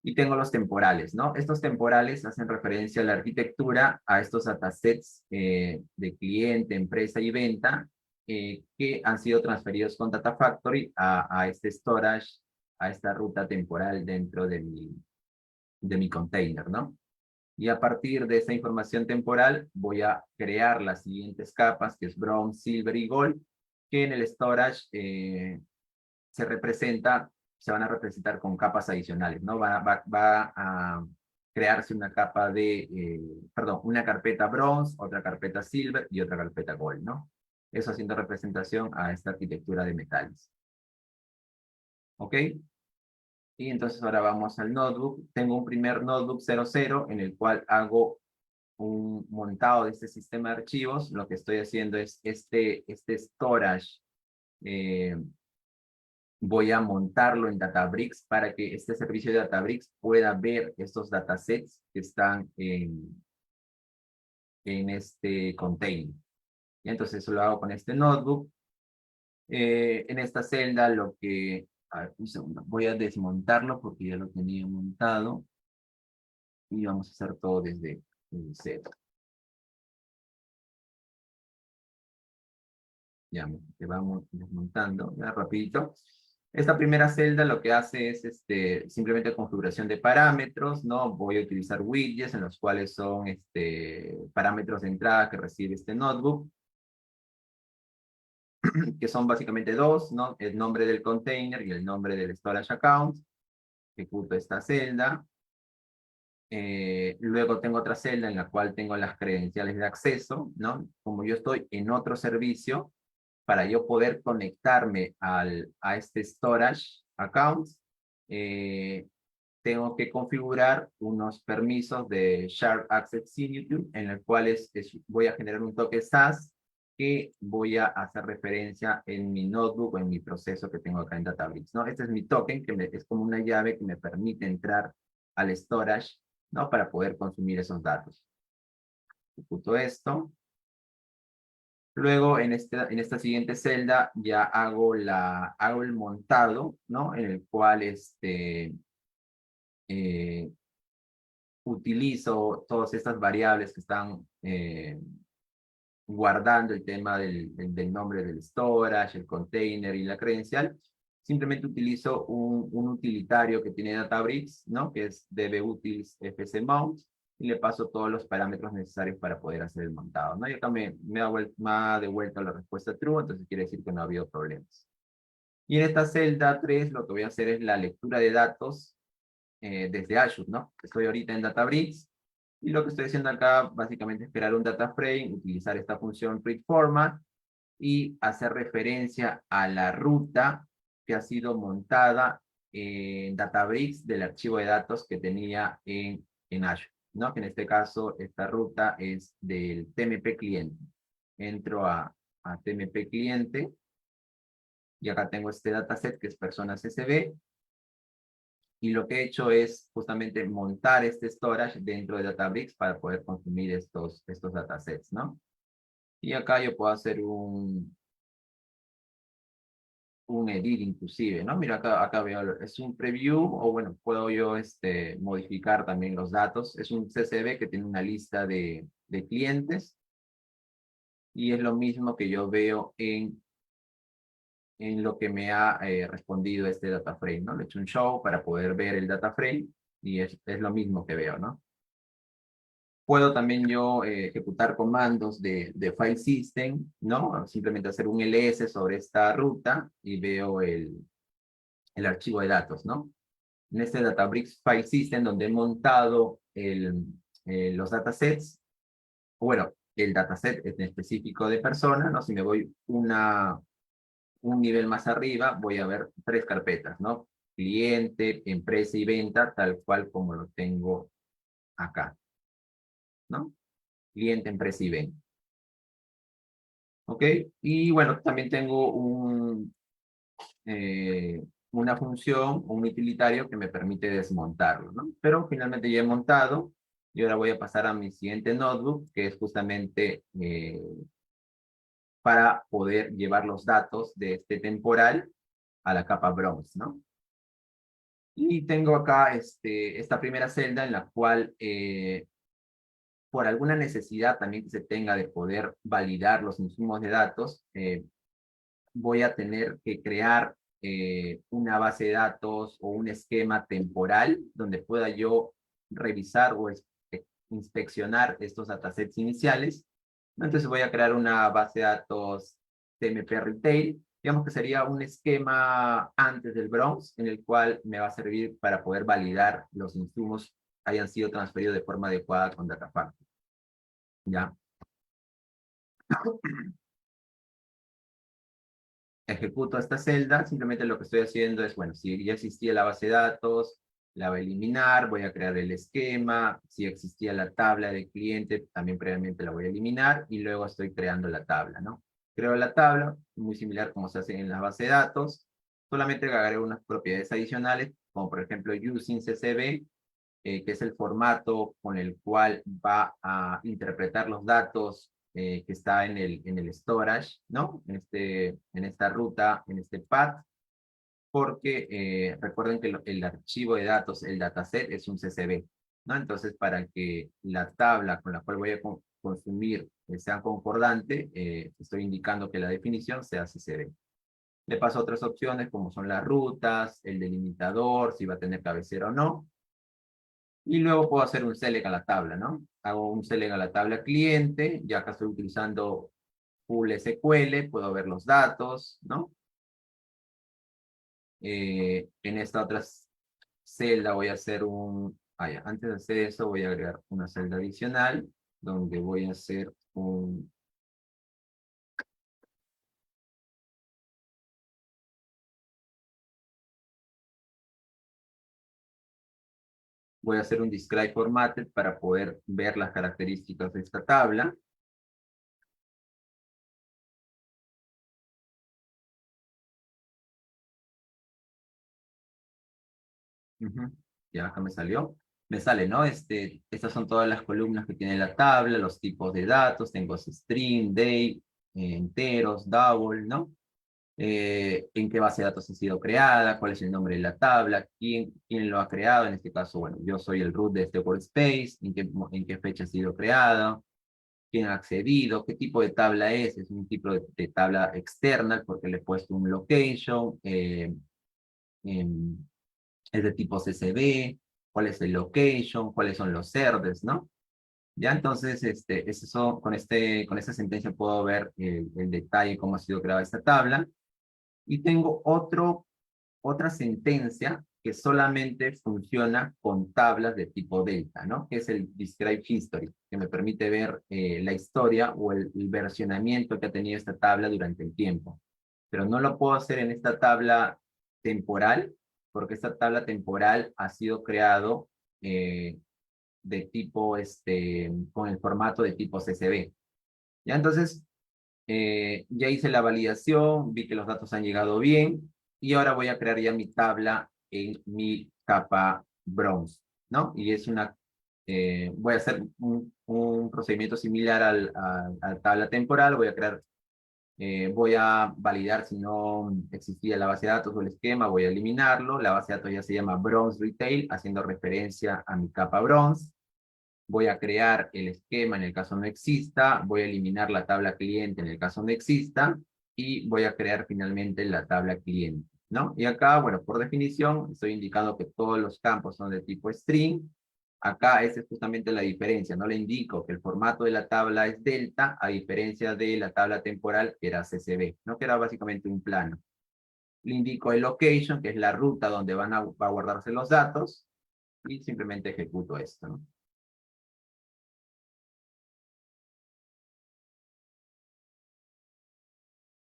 Y tengo los temporales, ¿no? Estos temporales hacen referencia a la arquitectura, a estos datasets de cliente, empresa y venta, que han sido transferidos con Data Factory a este storage, a esta ruta temporal dentro de mi container, ¿no? Y a partir de esa información temporal voy a crear las siguientes capas, que es Bronze, Silver y Gold, que en el storage se van a representar con capas adicionales, ¿no? Va a crearse una capa una carpeta Bronze, otra carpeta Silver y otra carpeta Gold, ¿no? Eso haciendo representación a esta arquitectura de metales. ¿Ok? Y entonces ahora vamos al notebook. Tengo un primer notebook 00 en el cual hago un montado de este sistema de archivos. Lo que estoy haciendo es este storage. Voy a montarlo en Databricks para que este servicio de Databricks pueda ver estos datasets que están en este container. Y entonces eso lo hago con este notebook. En esta celda lo que... A ver, un segundo. Voy a desmontarlo porque ya lo tenía montado. Y vamos a hacer todo desde cero. Ya me vamos desmontando, ya rapidito. Esta primera celda lo que hace es simplemente configuración de parámetros, ¿no? Voy a utilizar widgets en los cuales son parámetros de entrada que recibe este notebook, que son básicamente dos, ¿no? El nombre del container y el nombre del storage account. Ejecuto esta celda. Luego tengo otra celda en la cual tengo las credenciales de acceso, ¿no? Como yo estoy en otro servicio, para yo poder conectarme a este storage account, tengo que configurar unos permisos de Shared Access Signature, en el cual voy a generar un toque SAS que voy a hacer referencia en mi notebook o en mi proceso que tengo acá en Databricks, ¿no? Este es mi token, que es como una llave que me permite entrar al storage, ¿no? Para poder consumir esos datos. Ejecuto esto. Luego, en esta siguiente celda, ya hago el montado, ¿no? En el cual utilizo todas estas variables que están guardando el tema del nombre del storage, el container y la credencial. Simplemente utilizo un utilitario que tiene Databricks, ¿no? Que es dbutils fcmount, y le paso todos los parámetros necesarios para poder hacer el montado, ¿no? Y acá me ha devuelto la respuesta true, entonces quiere decir que no ha habido problemas. Y en esta celda 3 lo que voy a hacer es la lectura de datos desde Azure, ¿no? Estoy ahorita en Databricks, y lo que estoy haciendo acá básicamente es crear un data frame, utilizar esta función read format, y hacer referencia a la ruta que ha sido montada en Databricks del archivo de datos que tenía en Azure, ¿no? Que en este caso esta ruta es del TMP cliente. Entro a TMP cliente y acá tengo este dataset que es personas SB, y lo que he hecho es justamente montar este storage dentro de Databricks para poder consumir estos datasets, ¿no? Y acá yo puedo hacer un edit inclusive, ¿no? Mira, acá veo, es un preview, o bueno, puedo yo modificar también los datos. Es un CSV que tiene una lista de clientes, y es lo mismo que yo veo en lo que me ha respondido este data frame, ¿no? Le he hecho un show para poder ver el data frame, y es lo mismo que veo, ¿no? Puedo también yo ejecutar comandos de file system, ¿no? Simplemente hacer un ls sobre esta ruta y veo el archivo de datos, ¿no? En este Databricks File System donde he montado los datasets, bueno, el dataset en específico de persona, ¿no? Si me voy un nivel más arriba, voy a ver 3 carpetas, ¿no? Cliente, empresa y venta, tal cual como lo tengo acá, ¿no? Cliente, empresa y venta. ¿Ok? Y bueno, también tengo una función, un utilitario que me permite desmontarlo, ¿no? Pero finalmente ya he montado y ahora voy a pasar a mi siguiente notebook, que es justamente para poder llevar los datos de este temporal a la capa bronze, ¿no? Y tengo acá esta primera celda en la cual, por alguna necesidad también que se tenga de poder validar los insumos de datos, voy a tener que crear una base de datos o un esquema temporal donde pueda yo revisar o inspeccionar estos datasets iniciales. Entonces voy a crear una base de datos TMP Retail, digamos que sería un esquema antes del bronze, en el cual me va a servir para poder validar los insumos hayan sido transferidos de forma adecuada con Data Factory. ¿Ya? Ejecuto esta celda, simplemente lo que estoy haciendo es, bueno, si ya existía la base de datos, la voy a eliminar, voy a crear el esquema, si existía la tabla de cliente, también previamente la voy a eliminar, y luego estoy creando la tabla, ¿no? Creo la tabla, muy similar como se hace en la base de datos, solamente agregaré unas propiedades adicionales, como por ejemplo using CSV, que es el formato con el cual va a interpretar los datos que está en el storage, ¿no? En esta ruta, en este path, porque recuerden que el archivo de datos, el dataset, es un CSV, ¿no? Entonces, para que la tabla con la cual voy a consumir sea concordante, estoy indicando que la definición sea CSV. Le paso otras opciones como son las rutas, el delimitador, si va a tener cabecera o no, y luego puedo hacer un select a la tabla, ¿no? Hago un select a la tabla cliente, ya acá estoy utilizando full SQL, puedo ver los datos, ¿no? En esta otra celda voy a hacer antes de hacer eso voy a agregar una celda adicional, donde voy a hacer un describe formatted para poder ver las características de esta tabla. Ya acá me salió. Me sale, ¿no? Estas son todas las columnas que tiene la tabla, los tipos de datos, tengo string, date, enteros, double, ¿no? En qué base de datos ha sido creada, cuál es el nombre de la tabla, quién lo ha creado, en este caso, bueno, yo soy el root de este workspace, en qué fecha ha sido creado, quién ha accedido, qué tipo de tabla es un tipo de tabla externa, porque le he puesto un location, es de tipo CSV, cuál es el location, cuáles son los CERDES, ¿no? Ya entonces, con esta sentencia puedo ver el detalle, cómo ha sido creada esta tabla. Y tengo otra sentencia que solamente funciona con tablas de tipo delta, ¿no? Que es el Describe History, que me permite ver la historia o el versionamiento que ha tenido esta tabla durante el tiempo. Pero no lo puedo hacer en esta tabla temporal, porque esta tabla temporal ha sido creado de tipo, con el formato de tipo CSV. Ya entonces, ya hice la validación, vi que los datos han llegado bien, y ahora voy a crear ya mi tabla en mi capa bronze, ¿no? Y voy a hacer un procedimiento similar a la tabla temporal, voy a validar si no existía la base de datos o el esquema, voy a eliminarlo, la base de datos ya se llama Bronze Retail, haciendo referencia a mi capa bronze. Voy a crear el esquema en el caso no exista, voy a eliminar la tabla cliente en el caso no exista, y voy a crear finalmente la tabla cliente, ¿no? Y acá, bueno, por definición, estoy indicando que todos los campos son de tipo string, Acá esa es justamente la diferencia, no le indico que el formato de la tabla es delta, a diferencia de la tabla temporal que era CSV, ¿no? Que era básicamente un plano. Le indico el location, que es la ruta donde va a guardarse los datos, y simplemente ejecuto esto, ¿no?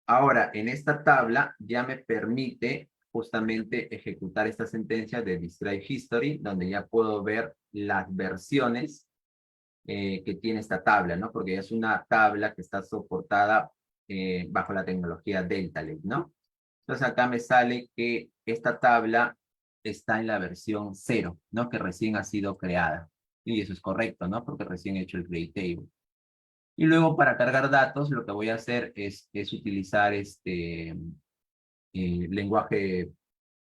Ahora, en esta tabla ya me permite justamente ejecutar esta sentencia de Describe History, donde ya puedo ver las versiones que tiene esta tabla, ¿no? Porque es una tabla que está soportada bajo la tecnología Delta Lake, ¿no? Entonces acá me sale que esta tabla está en la versión 0, ¿no? Que recién ha sido creada. Y eso es correcto, ¿no? Porque recién he hecho el create table. Y luego para cargar datos, lo que voy a hacer es utilizar este lenguaje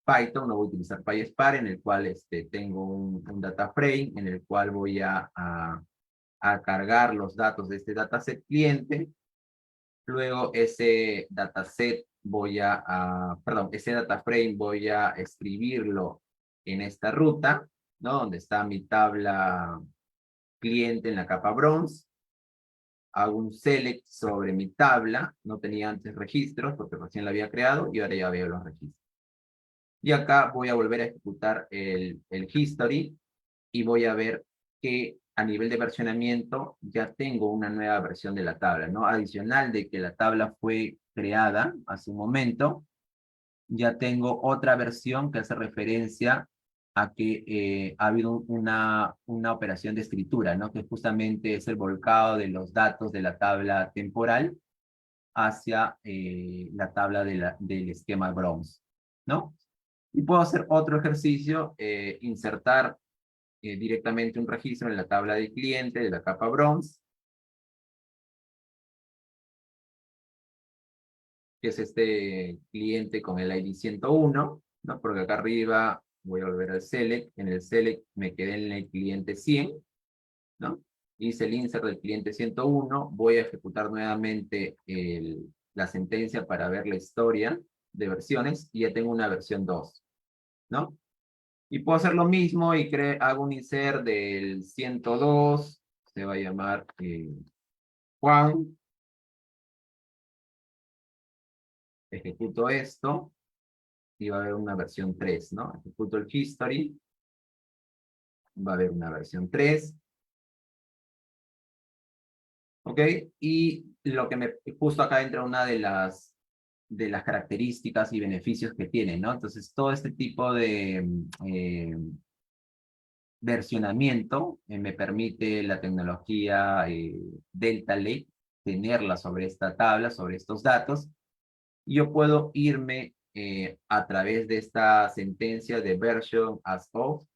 Python, no voy a utilizar PySpark, en el cual tengo un data frame, en el cual voy a cargar los datos de este dataset cliente. Luego ese dataset perdón, ese data frame voy a escribirlo en esta ruta, ¿no? Donde está mi tabla cliente en la capa bronze. Hago un select sobre mi tabla, no tenía antes registros porque recién la había creado y ahora ya veo los registros. Y acá voy a volver a ejecutar el history y voy a ver que a nivel de versionamiento ya tengo una nueva versión de la tabla, ¿no? Adicional de que la tabla fue creada hace un momento, ya tengo otra versión que hace referencia a que ha habido una operación de escritura, ¿no? Que justamente es el volcado de los datos de la tabla temporal hacia la tabla del esquema bronze, ¿no? Y puedo hacer otro ejercicio, insertar directamente un registro en la tabla de cliente de la capa bronze, que es este cliente con el ID 101, ¿no? Porque acá arriba voy a volver al select, en el select me quedé en el cliente 100, ¿no? Hice el insert del cliente 101, voy a ejecutar nuevamente la sentencia para ver la historia de versiones, y ya tengo una versión 2, ¿no? Y puedo hacer lo mismo y hago un insert del 102, se va a llamar Juan, ejecuto esto, y va a haber una versión 3, ¿no? Ejecuto el history, va a haber una versión 3, ¿ok? Y lo que justo acá entra una de las características y beneficios que tiene, ¿no? Entonces, todo este tipo de versionamiento me permite la tecnología Delta Lake tenerla sobre esta tabla, sobre estos datos. Yo puedo irme a través de esta sentencia de version as of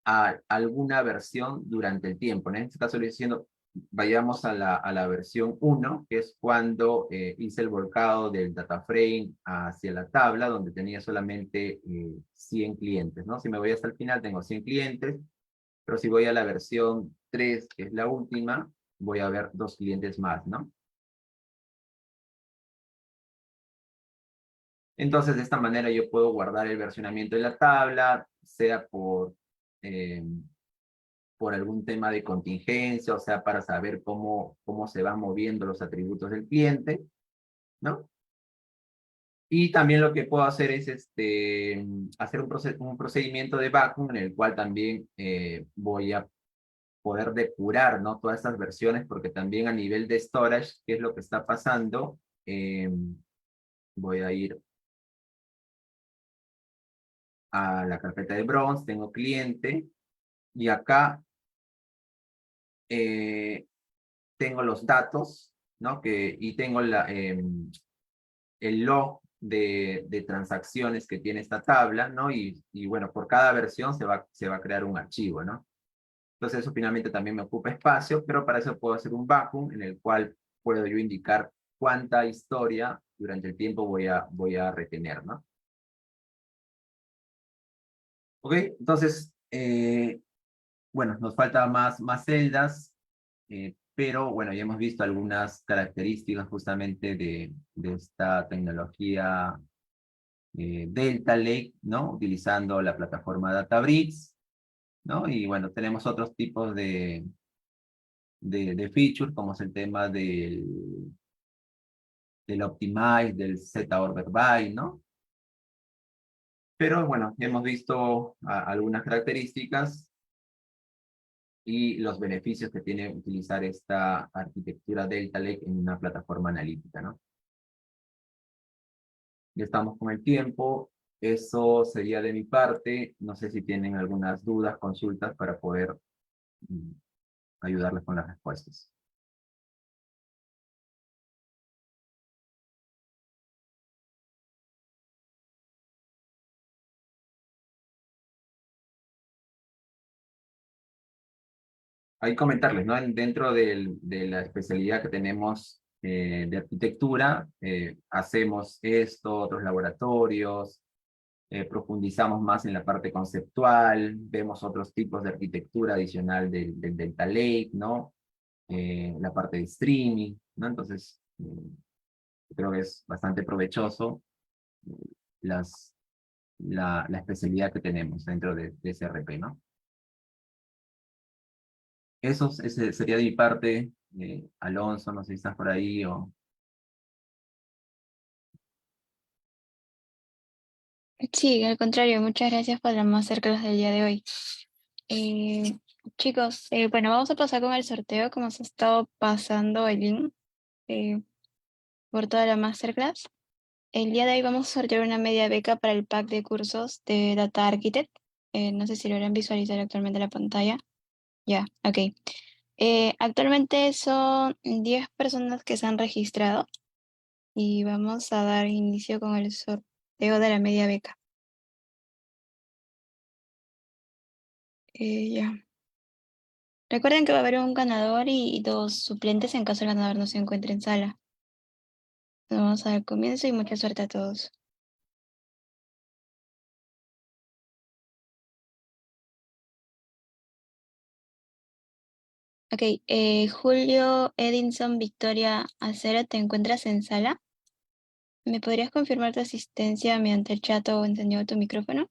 a alguna versión durante el tiempo. En este caso le estoy diciendo, vayamos a la versión 1, que es cuando hice el volcado del data frame hacia la tabla, donde tenía solamente 100 clientes, ¿no? Si me voy hasta el final, tengo 100 clientes, pero si voy a la versión 3, que es la última, voy a ver 2 clientes más, ¿no? Entonces, de esta manera yo puedo guardar el versionamiento de la tabla, sea por algún tema de contingencia, o sea, para saber cómo se van moviendo los atributos del cliente, ¿no? Y también lo que puedo hacer es hacer un procedimiento de vacuum en el cual también voy a poder depurar, ¿no? Todas estas versiones, porque también a nivel de storage, ¿qué es lo que está pasando? Voy a ir a la carpeta de bronze, tengo cliente, y acá tengo los datos, ¿no? Y tengo el log de transacciones que tiene esta tabla, ¿no? Y bueno, por cada versión se va a crear un archivo, ¿no? Entonces eso finalmente también me ocupa espacio, pero para eso puedo hacer un vacuum en el cual puedo yo indicar cuánta historia durante el tiempo voy a retener, ¿no? Ok, entonces, bueno, nos falta más celdas, pero bueno, ya hemos visto algunas características justamente de esta tecnología Delta Lake, ¿no? Utilizando la plataforma Databricks. ¿no? Y bueno, tenemos otros tipos de features, como es el tema del Optimize, del Z-Order By, ¿no? Pero bueno, hemos visto algunas características y los beneficios que tiene utilizar esta arquitectura Delta Lake en una plataforma analítica, ¿no? Ya estamos con el tiempo. Eso sería de mi parte. No sé si tienen algunas dudas, consultas para poder mm, ayudarles con las respuestas. Hay comentarles, ¿no? Dentro de la especialidad que tenemos de arquitectura, hacemos esto, otros laboratorios, profundizamos más en la parte conceptual, vemos otros tipos de arquitectura adicional del Delta Lake, ¿no? La parte de streaming, ¿no? Entonces, creo que es bastante provechoso eh, las, la especialidad que tenemos dentro de SRP, ¿no? Ese sería de mi parte. Alonso, no sé si estás por ahí o...
Sí, al contrario, muchas gracias por la masterclass del día de hoy. Eh, Chicos, bueno, vamos a pasar con el sorteo, como se ha estado pasando el link eh, por toda la masterclass. El día de hoy vamos a sortear una media beca para el pack de cursos de Data Architect. No sé si logran visualizar actualmente la pantalla. Ya, ok. Actualmente son 10 personas que se han registrado y vamos a dar inicio con el sorteo de la media beca. Ya. Recuerden que va a haber un ganador y dos suplentes en caso el ganador no se encuentre en sala. Nos vamos a dar comienzo y mucha suerte a todos. Ok, Julio Edinson Victoria Acero, ¿te encuentras en sala? ¿Me podrías confirmar tu asistencia mediante el chat o encendiendo tu micrófono?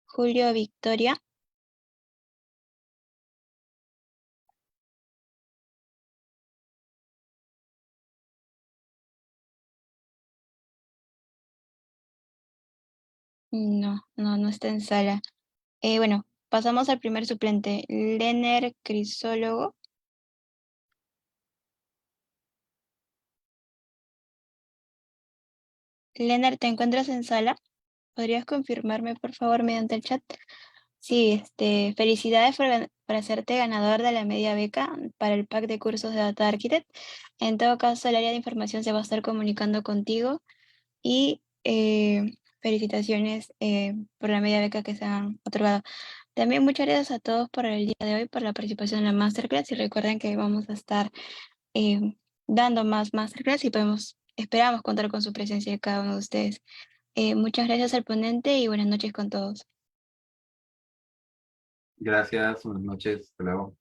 Julio Victoria. No está en sala. Bueno, pasamos al primer suplente, Lener Crisólogo. Lener, ¿te encuentras en sala? ¿Podrías confirmarme, por favor, mediante el chat? Sí, felicidades por hacerte ganador de la media beca para el pack de cursos de Data Architect. En todo caso, el área de información se va a estar comunicando contigo y felicitaciones por la media beca que se han otorgado. También muchas gracias a todos por el día de hoy, por la participación en la masterclass y recuerden que vamos a estar eh, dando más masterclass y esperamos contar con su presencia de cada uno de ustedes. Muchas gracias al ponente y buenas noches con todos.
Gracias, buenas noches, hasta luego.